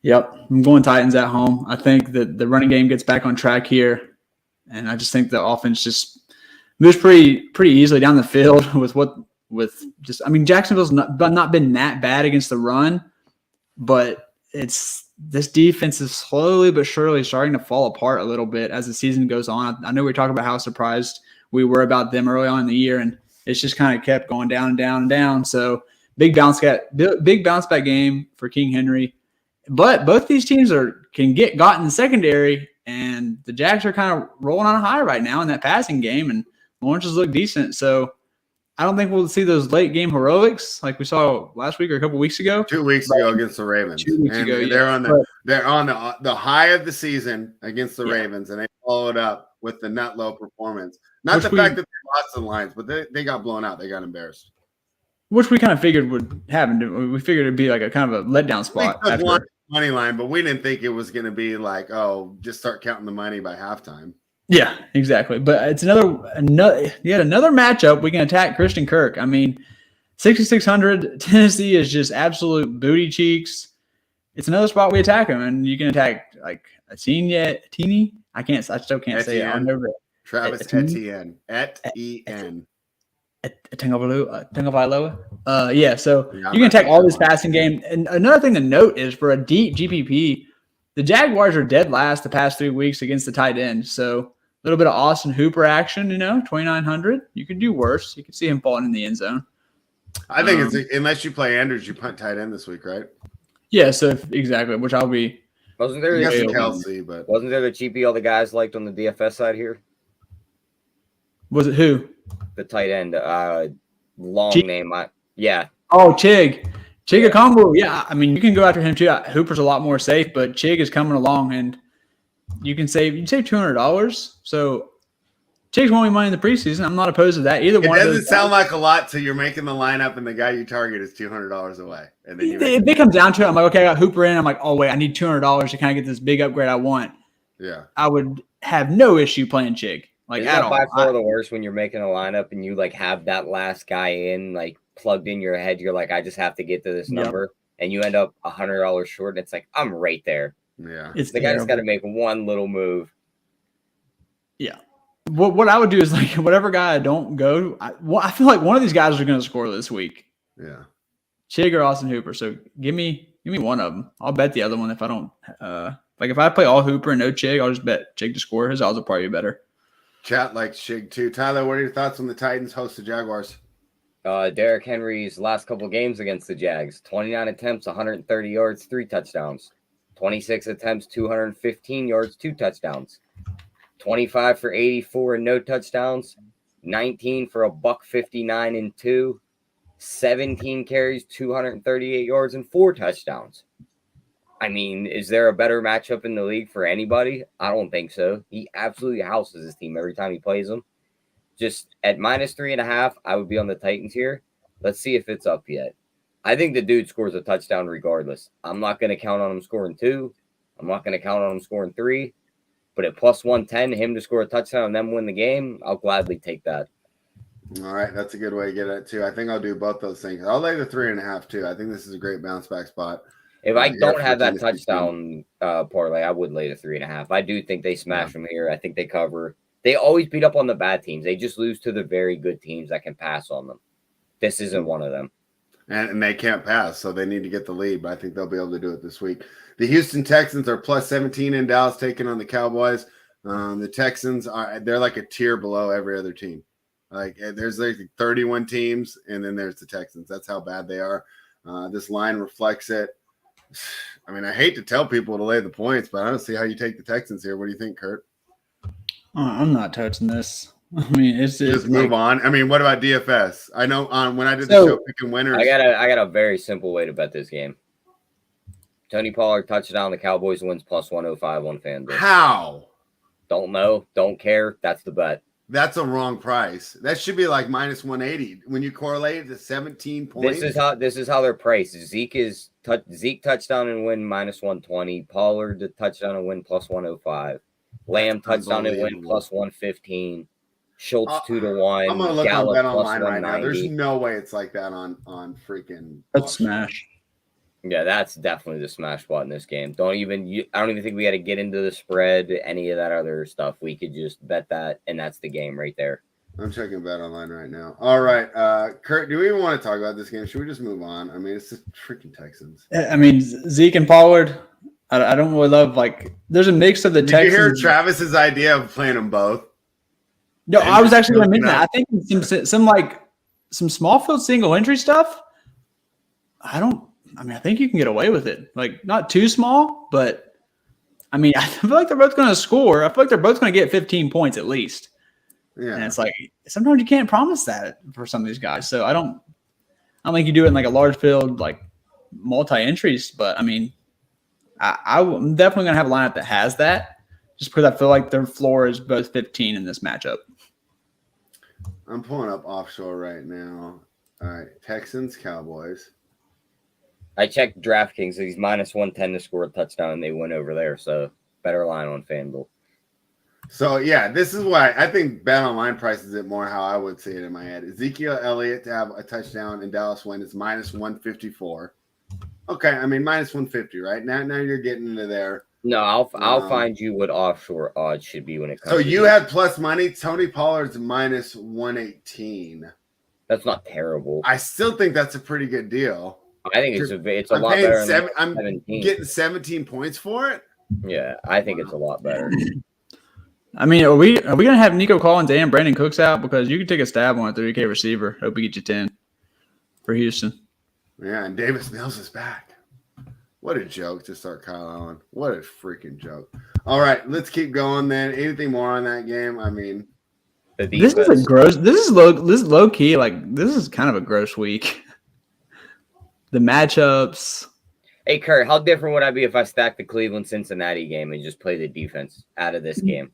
Yep, I'm going Titans at home. I think that the running game gets back on track here. And I just think the offense just moves pretty easily down the field Jacksonville's not been that bad against the run, but this defense is slowly but surely starting to fall apart a little bit as the season goes on. I know we talked about how surprised we were about them early on in the year, and it's just kind of kept going down and down and down. So big bounce back game for King Henry. But both these teams can get got in the secondary, and the Jags are kind of rolling on a high right now in that passing game, and Lawrence's look decent. So I don't think we'll see those late game heroics like we saw last week or a couple weeks ago. 2 weeks ago against the Ravens. 2 weeks ago, they're on the high of the season against the Ravens, and they followed up with the nut low performance. Not fact that they lost the lines, but they got blown out. They got embarrassed. Which we kind of figured would happen. We figured it'd be like a kind of a letdown spot. Money line, but we didn't think it was going to be like, oh, just start counting the money by halftime. Yeah, exactly. But it's another matchup. We can attack Christian Kirk. I mean, 6,600 Tennessee is just absolute booty cheeks. It's another spot we attack him, and you can attack like Atini. I still can't say it. Travis Etienne. Etienne. Tagovailoa. So you can attack all this passing game. And another thing to note is for a deep GPP, the Jaguars are dead last the past 3 weeks against the tight end. So a little bit of Austin Hooper action, 2,900. You could do worse. You could see him falling in the end zone. I think it's unless you play Andrews, you punt tight end this week, right? Yeah, so exactly, which I'll be. Wasn't there Kelsey, but wasn't there the GP all the guys liked on the DFS side here? Was it who? The tight end, long name. Yeah. Oh, Chig Okonkwo. Yeah, I mean, you can go after him too. Hooper's a lot more safe, but Chig is coming along, and you can save $200. So Chig's won me money in the preseason. I'm not opposed to that. Either one. It doesn't sound like a lot till you're making the lineup, and the guy you target is $200 away. And then if it comes down to it, I'm like, okay, I got Hooper in. I'm like, oh wait, I need $200 to kind of get this big upgrade I want. Yeah, I would have no issue playing Chig. Like Isn't that by far the worst when you're making a lineup and you like have that last guy in like plugged in your head? You're like, I just have to get to this number, and you end up $100 short, and it's like I'm right there. Yeah, the guy just got to make one little move. Yeah, what I would do is like whatever guy I don't go, I feel like one of these guys are going to score this week. Yeah, Chig or Austin Hooper. So give me one of them. I'll bet the other one if I don't. If I play all Hooper and no Chig, I'll just bet Chig to score. His odds will probably be better. Chat likes Chig too. Tyler, what are your thoughts on the Titans host the Jaguars? Derrick Henry's last couple games against the Jags: 29 attempts, 130 yards, 3 touchdowns. 26 attempts, 215 yards, 2 touchdowns. 25 for 84 and no touchdowns. 19 for $159 and 2. 17 carries, 238 yards, and 4 touchdowns. I mean, is there a better matchup in the league for anybody? I don't think so. He absolutely houses his team every time he plays them. Just at -3.5, I would be on the Titans here. Let's see if it's up yet. I think the dude scores a touchdown regardless. I'm not going to count on him scoring 2. I'm not going to count on him scoring 3. But at +110, him to score a touchdown and then win the game, I'll gladly take that. All right, that's a good way to get it too. I think I'll do both those things. I'll lay the 3.5 too. I think this is a great bounce back spot. If I don't have that touchdown parlay, I would lay the 3.5. I do think they smash them here. I think they cover. They always beat up on the bad teams. They just lose to the very good teams that can pass on them. This isn't one of them. And they can't pass, so they need to get the lead, but I think they'll be able to do it this week. The Houston Texans are +17 in Dallas, taking on the Cowboys. The Texans they're like a tier below every other team. Like there's like 31 teams, and then there's the Texans. That's how bad they are. This line reflects it. I mean, I hate to tell people to lay the points, but I don't see how you take the Texans here. What do you think, Kurt? I'm not touching this. I mean, it's just move on. I mean, what about DFS? I know when I did the show picking winners. I got a very simple way to bet this game. Tony Pollard touchdown. The Cowboys wins +105 on FanDuel. How? Don't know. Don't care. That's the bet. That's a wrong price. That should be like -180 when you correlate it to 17 points. This is how they're priced. Zeke touchdown and win -120. Pollard the touchdown and win +105. Lamb touchdown and win +115. Schultz 2-1. I'm gonna look Gallup on Bet Online right now. There's no way it's like that on freaking. That's smash. Yeah, that's definitely the smash spot in this game. I don't even think we got to get into the spread, any of that other stuff. We could just bet that, and that's the game right there. I'm checking Bet Online right now. All right, Kurt, do we even want to talk about this game? Should we just move on? I mean, it's the freaking Texans. I mean, Zeke and Pollard. I don't really love there's a mix of the Did Texans. you hear Travis's idea of playing them both? No, I was actually going to mention that. I think some small field single entry stuff. I think you can get away with it. Like not too small, but I mean, I feel like they're both going to score. I feel like they're both going to get 15 points at least. Yeah. And it's like sometimes you can't promise that for some of these guys. So I don't think you do it in like a large field, like multi-entries. But I mean, I'm definitely going to have a lineup that has that, just because I feel like their floor is both 15 in this matchup. I'm pulling up offshore right now. All right, Texans, Cowboys. I checked DraftKings. So he's minus 110 to score a touchdown, and they win over there. So better line on FanDuel. So, yeah, this is why I think Bet Online prices it more how I would see it in my head. Ezekiel Elliott to have a touchdown and Dallas win is minus 154. Okay, I mean, minus 150, right? Now you're getting into there. No, I'll find you what offshore odds should be when it comes So to you had plus money. Tony Pollard's minus 118. That's not terrible. I still think that's a pretty good deal. I think it's a lot better than I'm 17. Getting 17 points for it? Yeah, I think it's a lot better. I mean, are we gonna have Nico Collins and Brandon Cooks out? Because you can take a stab on a 3K receiver. Hope we get you 10 for Houston. Yeah, and Davis Mills is back. What a joke to start Kyle Allen. What a freaking joke. All right, let's keep going then. Anything more on that game? I mean, this is low key. Like, this is kind of a gross week. The matchups. Hey, Kurt, how different would I be if I stacked the Cleveland-Cincinnati game and just play the defense out of this game?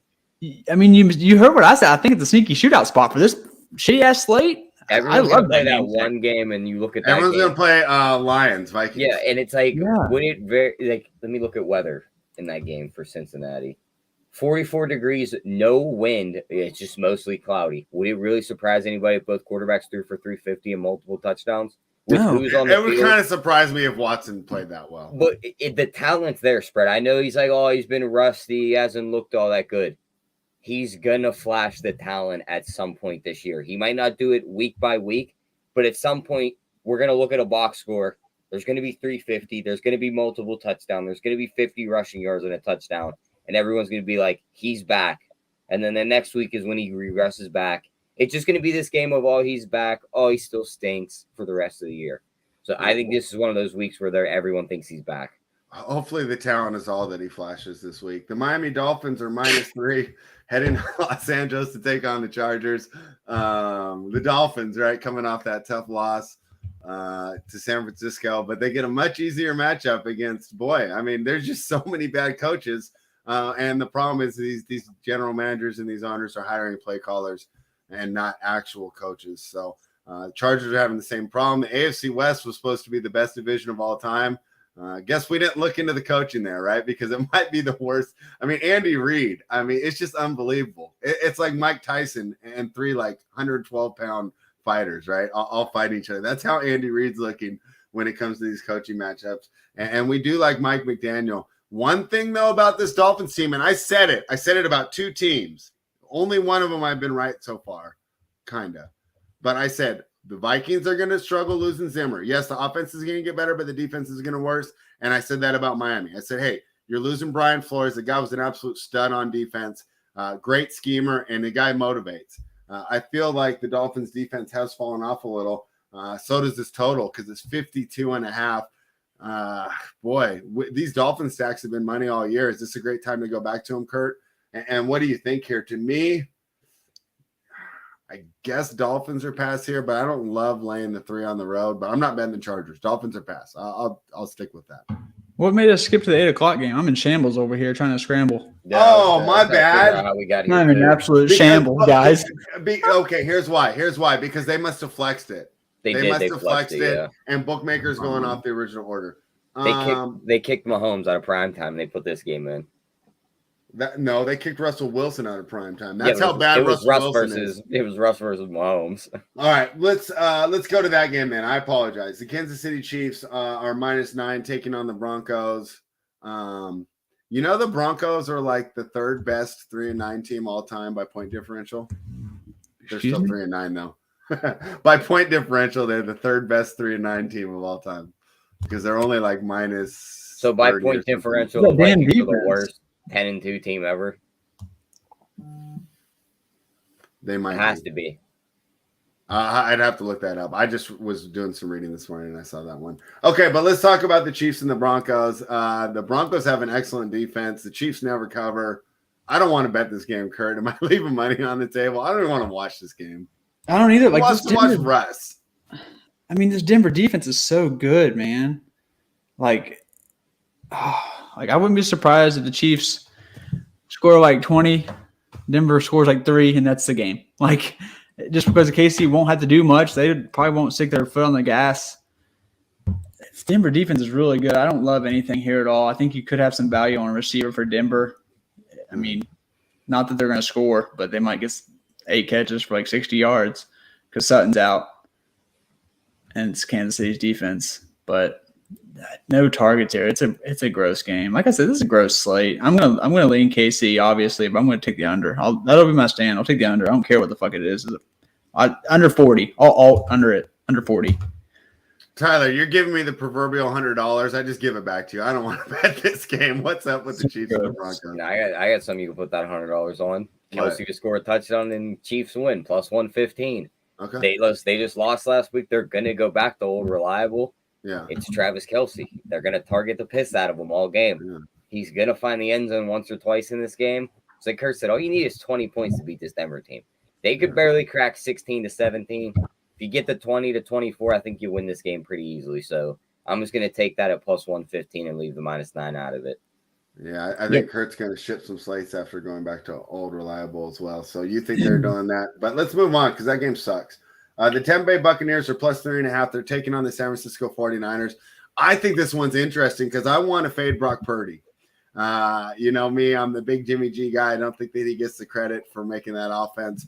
I mean, you heard what I said. I think it's a sneaky shootout spot for this shitty-ass slate. Everyone's going to play that one game, and you look at that everyone's going to play Lions, Vikings. Yeah, and it's like, would it let me look at weather in that game for Cincinnati. 44 degrees, no wind. It's just mostly cloudy. Would it really surprise anybody if both quarterbacks threw for 350 and multiple touchdowns? No. It would kind of surprise me if Watson played that well. But the talent's there, Spread. I know he's been rusty. He hasn't looked all that good. He's going to flash the talent at some point this year. He might not do it week by week, but at some point, we're going to look at a box score. There's going to be 350. There's going to be multiple touchdowns. There's going to be 50 rushing yards and a touchdown. And everyone's going to be like, he's back. And then the next week is when he regresses back. It's just going to be this game of, he's back. He still stinks for the rest of the year. So I think this is one of those weeks where everyone thinks he's back. Hopefully the talent is all that he flashes this week. The Miami Dolphins are -3 heading to Los Angeles to take on the Chargers. The Dolphins, right, coming off that tough loss to San Francisco, but they get a much easier matchup against, there's just so many bad coaches. And the problem is these general managers and these owners are hiring play callers and not actual coaches. So Chargers are having the same problem. The AFC West was supposed to be the best division of all time. Guess we didn't look into the coaching there, right? Because it might be the worst. I mean, Andy Reid, it's just unbelievable. It's like Mike Tyson and 3 112-pound fighters, right? All fight each other. That's how Andy Reid's looking when it comes to these coaching matchups. And we do like Mike McDaniel. One thing, though, about this Dolphins team, and I said it about 2 teams. Only one of them I've been right so far, kind of. But I said the Vikings are going to struggle losing Zimmer. Yes, the offense is going to get better, but the defense is going to worse. And I said that about Miami. I said, hey, you're losing Brian Flores. The guy was an absolute stud on defense, great schemer, and the guy motivates. I feel like the Dolphins defense has fallen off a little. So does this total because it's 52.5. These Dolphin stacks have been money all year. Is this a great time to go back to them, Kurt? And what do you think here? To me, I guess Dolphins are pass here, but I don't love laying the 3 on the road. But I'm not betting the Chargers. Dolphins are pass. I'll stick with that. What made us skip to the 8 o'clock game? I'm in shambles over here trying to scramble. Yeah, my bad. How we got here. I'm in absolute shambles, guys. Okay, here's why. Because they must have flexed it. They must have flexed it, yeah. And bookmakers going off the original order. They kicked Mahomes out of prime time. They put this game in. They kicked Russell Wilson out of prime time. That's how bad Russell Wilson is. It was Russ versus Mahomes. All right, let's go to that game, man. I apologize. The Kansas City Chiefs are -9 taking on the Broncos. The Broncos are like the 3rd best 3-9 team all time by point differential. They're still 3-9 though. By point differential, they're the third best 3-9 team of all time because they're only like minus. So by point differential, the Vikings are the worst 10-2 team ever. They might. It has to be. I'd have to look that up. I just was doing some reading this morning and I saw that one. Okay, but let's talk about the Chiefs and the Broncos. The Broncos have an excellent defense. The Chiefs never cover. I don't want to bet this game, Kurt. Am I leaving money on the table? I don't even want to watch this game. I don't either. Like, watch Russ. I mean, this Denver defense is so good, man. Like I wouldn't be surprised if the Chiefs score like 20, Denver scores like 3, and that's the game. Like, just because the KC won't have to do much, they probably won't stick their foot on the gas. Denver defense is really good. I don't love anything here at all. I think you could have some value on a receiver for Denver. I mean, not that they're going to score, but they might get 8 catches for like 60 yards because Sutton's out, and it's Kansas City's defense. But no targets here. It's a gross game. Like I said, this is a gross slate. I'm gonna lean KC obviously, but I'm gonna take the under. That'll be my stand. I'll take the under. I don't care what the fuck it is. Under 40. I'll under it. Under 40. Tyler, you're giving me the proverbial $100. I just give it back to you. I don't want to bet this game. What's up with the Chiefs and the Broncos? I got something you can put that $100 on. Kelsey to score a touchdown and Chiefs win plus 115. Okay. They just lost last week. They're gonna go back to old reliable. Yeah. It's Travis Kelsey. They're gonna target the piss out of him all game. Yeah. He's gonna find the end zone once or twice in this game. So like Kurt said, all you need is 20 points to beat this Denver team. They could barely crack 16-17. If you get the 20-24, I think you win this game pretty easily. So I'm just gonna take that at plus 115 and leave the -9 out of it. Yeah, I think Kurt's going to ship some slates after going back to old reliable as well. So you think they're doing that. But let's move on because that game sucks. The Tampa Bay Buccaneers are plus 3.5. They're taking on the San Francisco 49ers. I think this one's interesting because I want to fade Brock Purdy. You know me, I'm the big Jimmy G guy. I don't think that he gets the credit for making that offense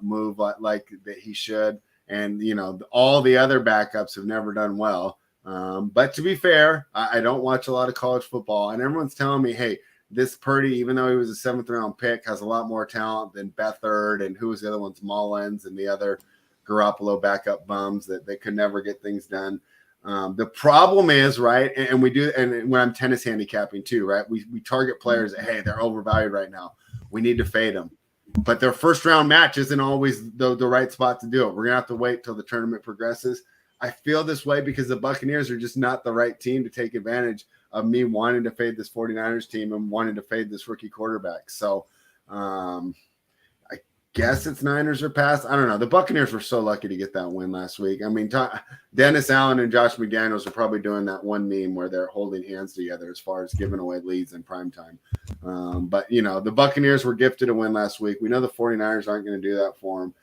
move like that he should. And, you know, all the other backups have never done well. But to be fair, I don't watch a lot of college football, and everyone's telling me, hey, this Purdy, even though he was a 7th round pick, has a lot more talent than Beathard and who was the other ones, Mullins and the other Garoppolo backup bums that they could never get things done. The problem is, right, and we do, and when I'm tennis handicapping too, right, we target players that, hey, they're overvalued right now. We need to fade them. But their first round match isn't always the right spot to do it. We're going to have to wait till the tournament progresses. I feel this way because the Buccaneers are just not the right team to take advantage of me wanting to fade this 49ers team and wanting to fade this rookie quarterback. So I guess it's Niners or pass. I don't know. The Buccaneers were so lucky to get that win last week. I mean, Dennis Allen and Josh McDaniels are probably doing that one meme where they're holding hands together as far as giving away leads in primetime. But, you know, the Buccaneers were gifted a win last week. We know the 49ers aren't going to do that for them.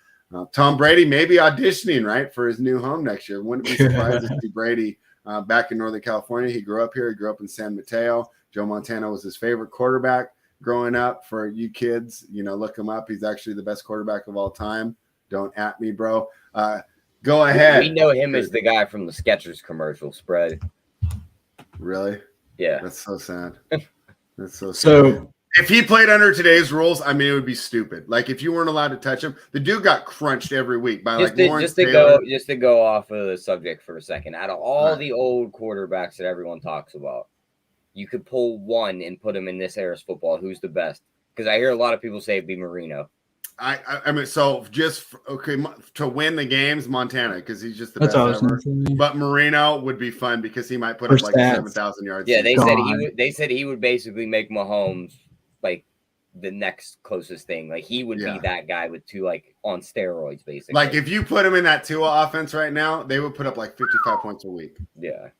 Tom Brady may be auditioning, right, for his new home next year. Wouldn't be surprised to see Brady back in Northern California. He grew up here. He grew up in San Mateo. Joe Montana was his favorite quarterback growing up. For you kids, you know, look him up. He's actually the best quarterback of all time. Don't at me, bro. Go ahead. We know him as the guy from the Skechers commercial spread. Really? Yeah. That's so sad. That's so sad. So if he played under today's rules, I mean, it would be stupid. Like if you weren't allowed to touch him, the dude got crunched every week by Lawrence Taylor. Just to go off of the subject for a second. Out of all the old quarterbacks that everyone talks about, you could pull one and put him in this era's football. Who's the best? Because I hear a lot of people say it'd be Marino. I mean, so just to win the games, Montana, because he's just the best That's ever. But Marino would be fun because he might put up like 7,000 yards. Yeah, they said he would basically make Mahomes like the next closest thing. Like he would be that guy with two like on steroids, basically. Like if you put him in that Tua offense right now, they would put up like 55 points a week. Yeah.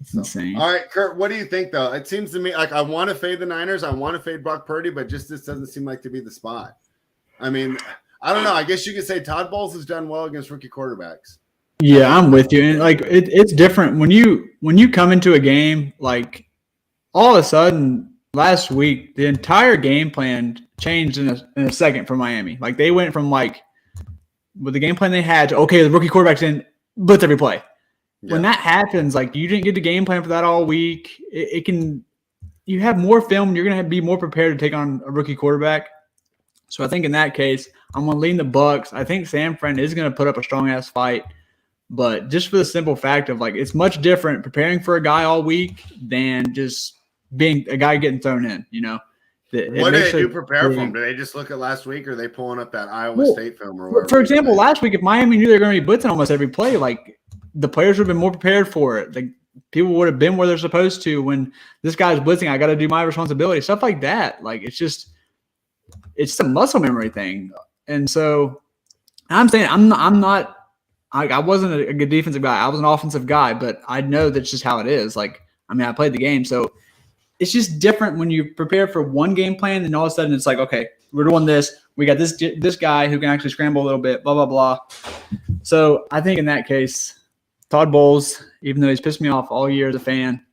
It's insane. All right, Kurt, what do you think though? It seems to me like I want to fade the Niners, I want to fade Brock Purdy, but just this doesn't seem like to be the spot. I mean, I don't know. I guess you could say Todd Bowles has done well against rookie quarterbacks. Yeah, I'm with you. And like it's different when you come into a game, like all of a sudden last week, the entire game plan changed in a second for Miami. Like they went from like with the game plan they had to, okay, the rookie quarterback's in, blitz every play. Yeah. When that happens, like you didn't get the game plan for that all week. You have more film. You're going to be more prepared to take on a rookie quarterback. So I think in that case, I'm going to lean the Bucs. I think San Fran is going to put up a strong-ass fight. But just for the simple fact of, like, it's much different preparing for a guy all week than just being a guy getting thrown in, you know. What do they do prepare for him? Do they just look at last week, or are they pulling up that Iowa State film or whatever? For example, last week, if Miami knew they were going to be blitzing almost every play, like, the players would have been more prepared for it. Like, people would have been where they're supposed to. When this guy's blitzing, I got to do my responsibility, stuff like that. Like, it's a muscle memory thing. And so I'm saying I wasn't a good defensive guy. I was an offensive guy, but I know that's just how it is. Like, I mean, I played the game, so it's just different when you prepare for one game plan, and all of a sudden it's like, okay, we're doing this. We got this guy who can actually scramble a little bit, blah, blah, blah. So I think in that case, Todd Bowles, even though he's pissed me off all year as a fan,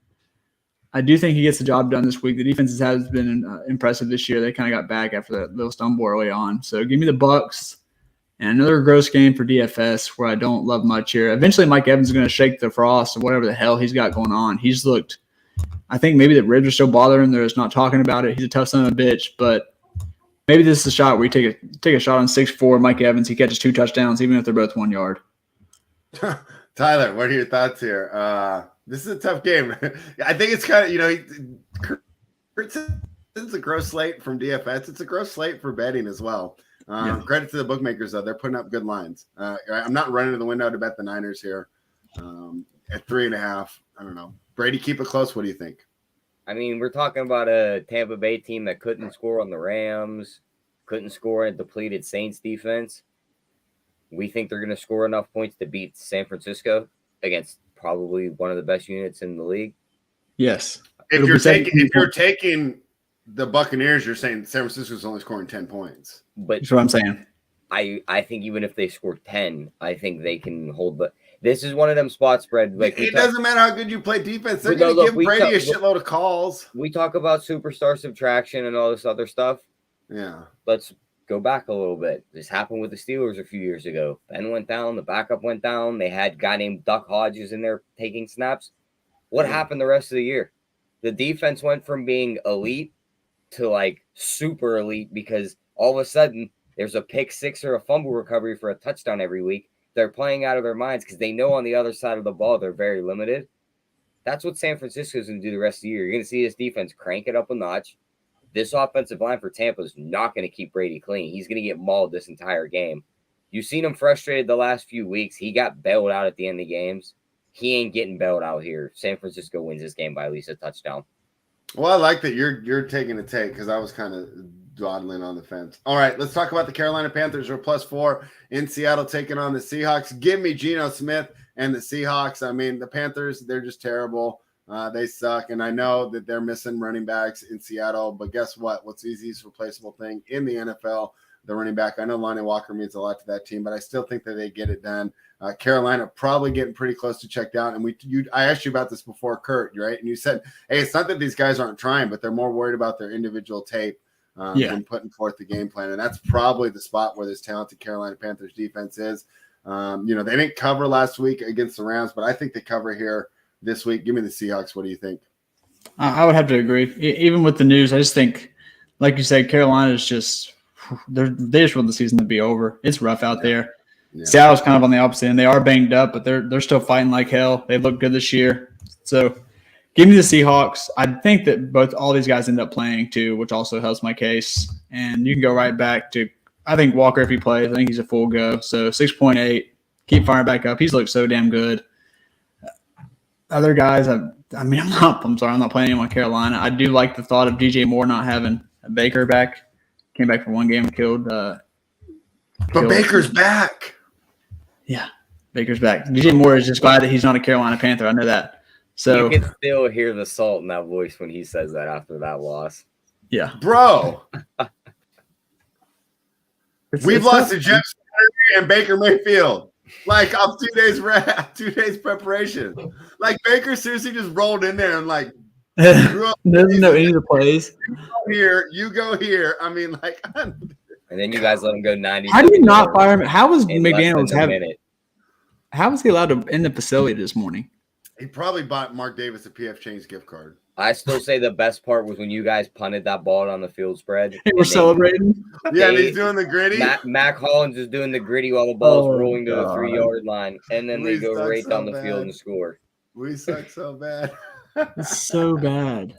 I do think he gets the job done this week. The defense has been impressive this year. They kind of got back after that little stumble early on. So give me the Bucs. And another gross game for DFS where I don't love much here. Eventually, Mike Evans is going to shake the frost or whatever the hell he's got going on. He's looked – I think maybe the ribs are still bothering him. They're just not talking about it. He's a tough son of a bitch. But maybe this is a shot where you take a shot on 6'4", Mike Evans. He catches 2 touchdowns, even if they're both 1 yard. Tyler, what are your thoughts here? This is a tough game. I think it's kind of, Kurt says it's a gross slate from DFS. It's a gross slate for betting as well. Credit to the bookmakers, though. They're putting up good lines. I'm not running to the window to bet the Niners here at 3.5. I don't know. Brady, keep it close. What do you think? I mean, we're talking about a Tampa Bay team that couldn't score on the Rams, couldn't score on a depleted Saints defense. We think they're going to score enough points to beat San Francisco against probably one of the best units in the league. Yes. If you're taking the Buccaneers, you're saying San Francisco's only scoring 10 points. But that's what I'm saying. I think even if they score 10, I think they can hold. But this is one of them spot spread. Like, it doesn't matter how good you play defense. They're going to give Brady a shitload of calls. We talk about superstar subtraction and all this other stuff. Yeah. Let's go back a little bit. This happened with the Steelers a few years ago. Ben went down. The backup went down. They had a guy named Duck Hodges in there taking snaps. What happened the rest of the year? The defense went from being elite to like super elite because all of a sudden there's a pick six or a fumble recovery for a touchdown every week. They're playing out of their minds because they know on the other side of the ball they're very limited. That's what San Francisco's going to do the rest of the year. You're going to see this defense crank it up a notch. This offensive line for Tampa is not going to keep Brady clean. He's going to get mauled this entire game. You've seen him frustrated the last few weeks. He got bailed out at the end of games. He ain't getting bailed out here. San Francisco wins this game by at least a touchdown. Well, I like that you're taking a take because I was kind of dawdling on the fence. All right, let's talk about the Carolina Panthers. Are +4 in Seattle taking on the Seahawks. Give me Geno Smith and the Seahawks. I mean, the Panthers, they're just terrible. They suck, and I know that they're missing running backs in Seattle, but guess what? What's the easiest replaceable thing in the NFL? The running back. I know Lonnie Walker means a lot to that team, but I still think that they get it done. Carolina probably getting pretty close to check down. And I asked you about this before, Kurt, right? And you said, hey, it's not that these guys aren't trying, but they're more worried about their individual tape than putting forth the game plan. And that's probably the spot where this talented Carolina Panthers defense is. They didn't cover last week against the Rams, but I think they cover here this week. Give me the Seahawks. What do you think? I would have to agree. Even with the news, I just think, like you said, Carolina is just they just want the season to be over. It's rough out there. Yeah. Seattle's kind of on the opposite end. They are banged up, but they're still fighting like hell. They look good this year. So give me the Seahawks. I think that all these guys end up playing too, which also helps my case. And you can go right back to, I think Walker, if he plays, I think he's a full go. So 6.8, keep firing back up. He's looked so damn good. Other guys, I'm not playing anyone in Carolina. I do like the thought of DJ Moore not having a Baker back. Came back for one game and killed. But Baker's back. Yeah, Baker's back. DJ Moore is just glad that he's not a Carolina Panther. I know that. So you can still hear the salt in that voice when he says that after that loss. Yeah. Bro. We've lost to Jeff and Baker Mayfield. Like off 2 days rest, 2 days preparation. Like Baker seriously just rolled in there and like doesn't know any of the plays. You go here. I mean, like, and then you guys let him go 90. How do you not fire him? How was McDaniels having? How was he allowed to in the facility this morning? He probably bought Mark Davis a PF Chang's gift card. I still say the best part was when you guys punted that ball on the field spread. They were celebrating. Yeah, and he's doing the gritty. Mac Hollins is doing the gritty while the ball's rolling to the 3-yard line, and then they go right down the field and score. We suck so bad. It's so bad.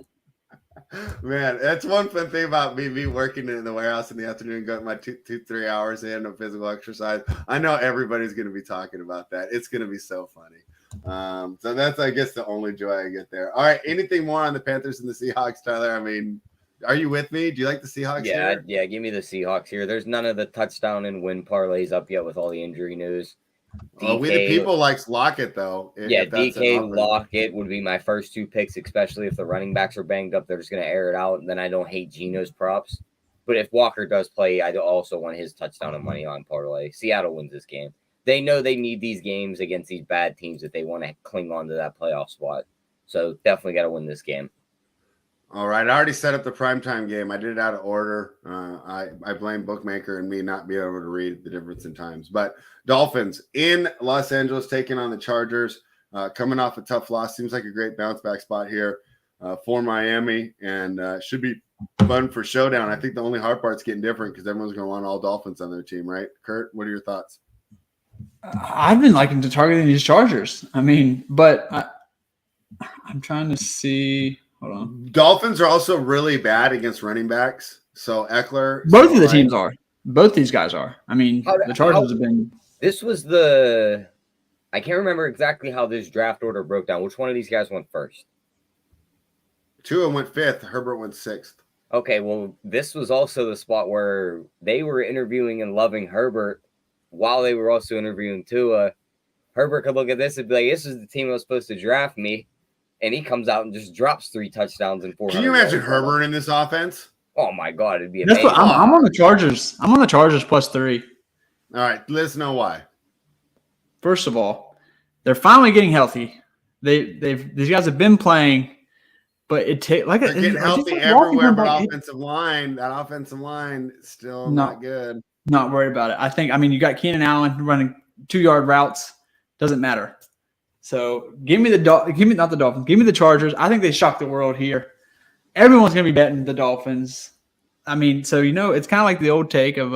Man, that's one fun thing about me working in the warehouse in the afternoon, going my 3 hours in of physical exercise. I know everybody's going to be talking about that. It's going to be so funny. So that's, I guess, the only joy I get there. All right, anything more on the Panthers and the Seahawks, Tyler? I mean, are you with me? Do you like the Seahawks? Yeah, give me the Seahawks here. There's none of the touchdown and win parlays up yet with all the injury news. We the people likes Lockett though. If DK Lockett would be my first 2 picks, especially if the running backs are banged up. They're just going to air it out, and then I don't hate Geno's props. But if Walker does play, I also want his touchdown and money on parlay. Seattle wins this game. They know they need these games against these bad teams if they want to cling on to that playoff spot. So definitely got to win this game. All right. I already set up the primetime game. I did it out of order. I blame Bookmaker and me not being able to read the difference in times. But Dolphins in Los Angeles taking on the Chargers, coming off a tough loss. Seems like a great bounce back spot here for Miami, and should be fun for showdown. I think the only hard part's getting different because everyone's going to want all Dolphins on their team, right? Kurt, what are your thoughts? I've been liking to targeting these Chargers. I mean, but I'm trying to see. Hold on. Dolphins are also really bad against running backs. So Eckler. Both of the teams are. Both these guys are. I mean, the Chargers have been. This was I can't remember exactly how this draft order broke down. Which one of these guys went first? Tua went 5th. Herbert went 6th. Okay, well, this was also the spot where they were interviewing and loving Herbert while they were also interviewing Tua. Herbert could look at this and be like, this is the team that was supposed to draft me. And he comes out and just drops 3 touchdowns and 400. Can you imagine Herbert in this offense? Oh, my God. It'd be amazing. I'm on the Chargers. I'm on the Chargers +3. All right. Let us know why. First of all, they're finally getting healthy. These guys have been playing, but they're getting healthy everywhere, but offensive line, that offensive line is still not good. Not worried about it. You got Keenan Allen running 2-yard routes. Doesn't matter. So give me not the Dolphins. Give me the Chargers. I think they shocked the world here. Everyone's going to be betting the Dolphins. I mean, so, it's kind of like the old take of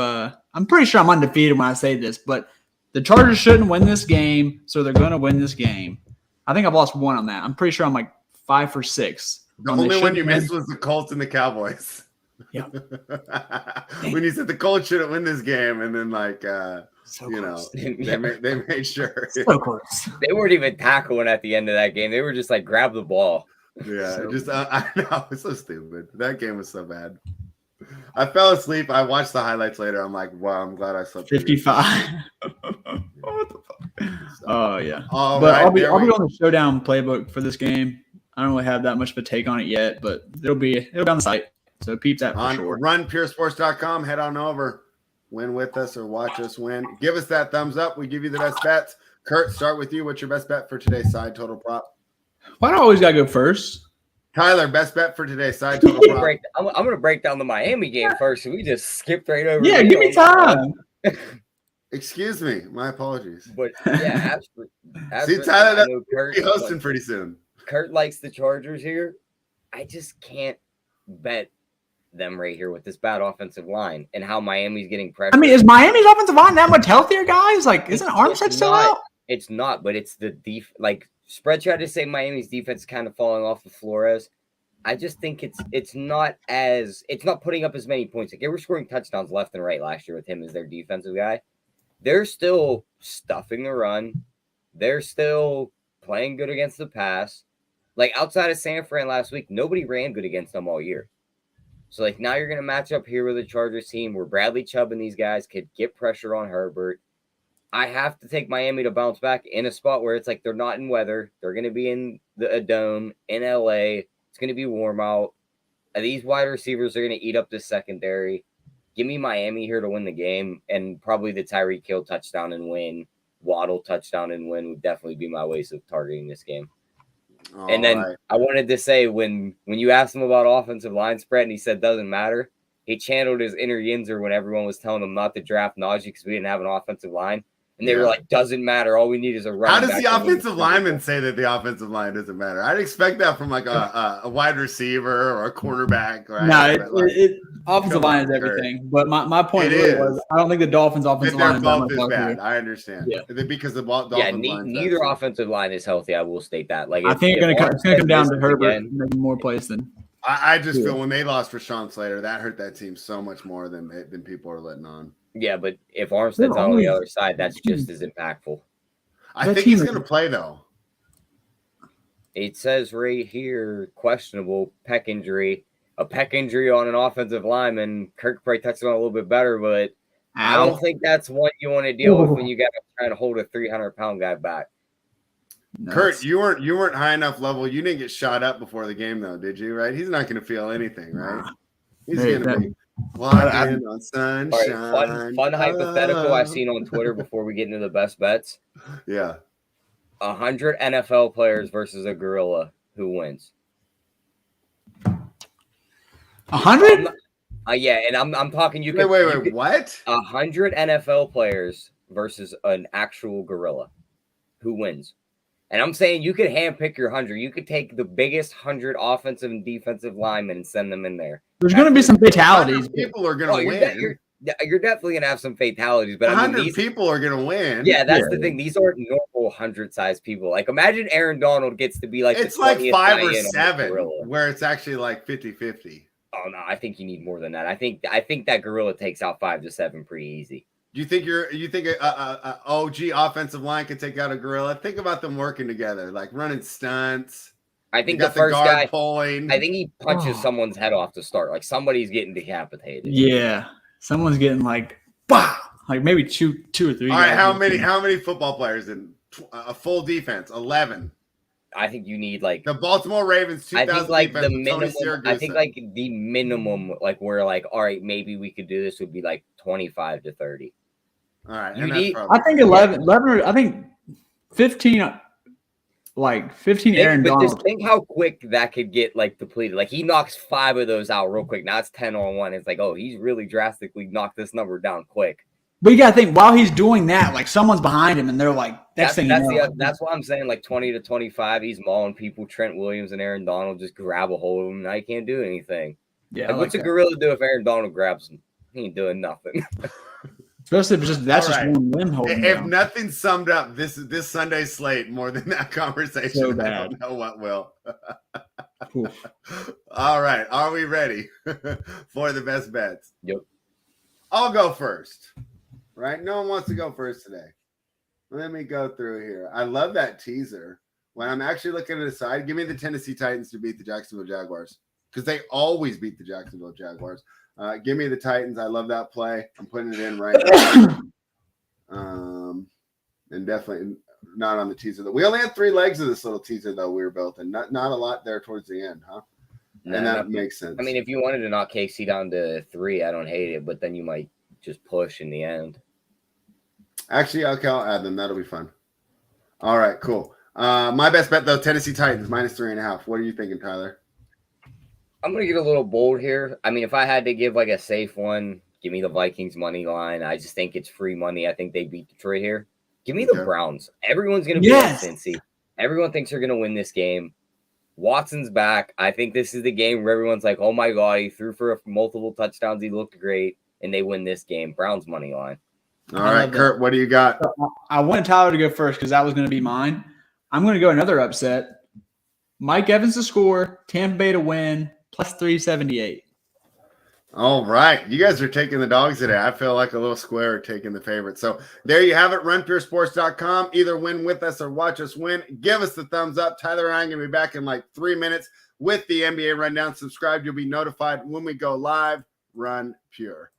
I'm pretty sure I'm undefeated when I say this, but the Chargers shouldn't win this game, so they're going to win this game. I think I've lost 1 on that. I'm pretty sure I'm like 5 for 6. The only one you missed was the Colts and the Cowboys. Yeah. When you said the Colts shouldn't win this game, and then they made sure. So close. They weren't even tackling at the end of that game. They were just like, grab the ball. Yeah, I know. It's so stupid. That game was so bad. I fell asleep. I watched the highlights later. I'm like, wow, I'm glad I slept. 55. What the fuck? Oh, yeah. I'll be on the showdown playbook for this game. I don't really have that much of a take on it yet, but it'll be on the site. So peep that on sure. runpuresports.com. Head on over. Win with us or watch us win. Give us that thumbs up. We give you the best bets. Kurt, start with you. What's your best bet for today's side total prop? Why do I always got to go first? Tyler, best bet for today's side total prop. I'm going to break down the Miami game first. So we just skipped right over. Yeah, give me time. Excuse me. My apologies. But yeah, absolutely. See, Tyler, that's Kurt be hosting pretty soon. Kurt likes the Chargers here. I just can't bet them right here with this bad offensive line and how Miami's getting pressure. I mean, is Miami's offensive line that much healthier, guys? Like, isn't Armstead still out? It's not, but it's the spread tried to say Miami's defense is kind of falling off of Flores. I just think it's not putting up as many points. Like, they were scoring touchdowns left and right last year with him as their defensive guy. They're still stuffing the run. They're still playing good against the pass. Like, outside of San Fran last week, nobody ran good against them all year. So, now you're going to match up here with a Chargers team where Bradley Chubb and these guys could get pressure on Herbert. I have to take Miami to bounce back in a spot where it's like they're not in weather. They're going to be in a dome in LA. It's going to be warm out. These wide receivers are going to eat up this secondary. Give me Miami here to win the game, and probably the Tyreek Hill touchdown and win. Waddle touchdown and win would definitely be my ways of targeting this game. And then I wanted to say, when you asked him about offensive line spread and he said doesn't matter, he channeled his inner Yinzer when everyone was telling him not to draft Najee because we didn't have an offensive line. And they were like, doesn't matter. All we need is a running How does back the offensive lineman say that the offensive line doesn't matter? I'd expect that from like a wide receiver or a cornerback. Right? No, offensive line is everything. But my point really was, I don't think the Dolphins' offensive line is that much bad. I understand. Yeah. Because the Dolphins neither offensive line is healthy. I will state that. Like, I think it's going to come down to Herbert making more plays than. I just feel when they lost for Sean Slater, that hurt that team so much more than people are letting on. Yeah, but if Armstead's on the other side, that's just as impactful. I think he's going to play, though. It says right here, questionable pec injury. A pec injury on an offensive lineman. Kirk probably touched it on a little bit better, but I don't think that's what you want to deal with when you got to try to hold a 300-pound guy back. Kurt, you weren't high enough level. You didn't get shot up before the game, though, did you? Right? He's not going to feel anything, right? He's going to be walking on sunshine. Right, fun hypothetical I've seen on Twitter before we get into the best bets. Yeah. 100 NFL players versus a gorilla. Who wins? 100? Yeah, and I'm talking. You can wait. What? 100 NFL players versus an actual gorilla. Who wins? And I'm saying you could handpick your 100. You could take the biggest 100 offensive and defensive linemen and send them in there. There's going to be some fatalities. People are going to win. You're definitely going to have some fatalities. But 100 people are going to win. Yeah, that's the thing. These aren't normal 100-sized people. Like, imagine Aaron Donald gets to be like it's like 5 or 7, where it's actually like 50-50. Oh, no, I think you need more than that. I think that gorilla takes out 5 to 7 pretty easy. You think a OG offensive line could take out a gorilla? Think about them working together, like running stunts. I think the first guy pulling. I think he punches someone's head off to start. Like somebody's getting decapitated. Yeah, someone's getting like, bah! Like maybe two or three. All right, how many football players in a full defense? 11. I think you need like the Baltimore Ravens 2000 I think like defense the minimum. I think like the minimum, like where like all right, maybe we could do this would be like 25 to 30. All right, I think 11. I think 15. Like 15 Aaron Donald. Just think how quick that could get like depleted. Like he knocks 5 of those out real quick. Now it's 10-on-1. It's like, oh, he's really drastically knocked this number down quick. But you gotta think while he's doing that, like someone's behind him, and they're like, that's what I'm saying. Like 20 to 25, he's mauling people. Trent Williams and Aaron Donald just grab a hold of him. Now he can't do anything. Yeah, like, what's a gorilla do if Aaron Donald grabs him? He ain't doing nothing. Especially if just one limb holding. If nothing summed up this Sunday slate more than that conversation, I don't know what will. All right, are we ready for the best bets? Yep. I'll go first. Right? No one wants to go first today. Let me go through here. I love that teaser. When I'm actually looking at the side, give me the Tennessee Titans to beat the Jacksonville Jaguars because they always beat the Jacksonville Jaguars. Give me the Titans. I love that play. I'm putting it in right now. And definitely not on the teaser. We only had 3 legs of this little teaser, though, we were built, and not a lot there towards the end, huh? And that makes sense. I mean, if you wanted to knock KC down to 3, I don't hate it, but then you might just push in the end. Actually, okay, I'll add them. That'll be fun. All right, cool. My best bet, though, Tennessee Titans, -3.5. What are you thinking, Tyler? I'm going to get a little bold here. I mean, if I had to give like a safe one, give me the Vikings money line. I just think it's free money. I think they beat Detroit here. Give me the Browns. Everyone's going to be on Cincy. Everyone thinks they're going to win this game. Watson's back. I think this is the game where everyone's like, oh, my God, he threw for multiple touchdowns. He looked great. And they win this game. Browns money line. All right, Kurt, what do you got? I wanted Tyler to go first because that was going to be mine. I'm going to go another upset. Mike Evans to score, Tampa Bay to win, +378. All right. You guys are taking the dogs today. I feel like a little square taking the favorite. So there you have it. RunPureSports.com. Either win with us or watch us win. Give us the thumbs up. Tyler and I are going to be back in like 3 minutes with the NBA rundown. Subscribe. You'll be notified when we go live. Run Pure.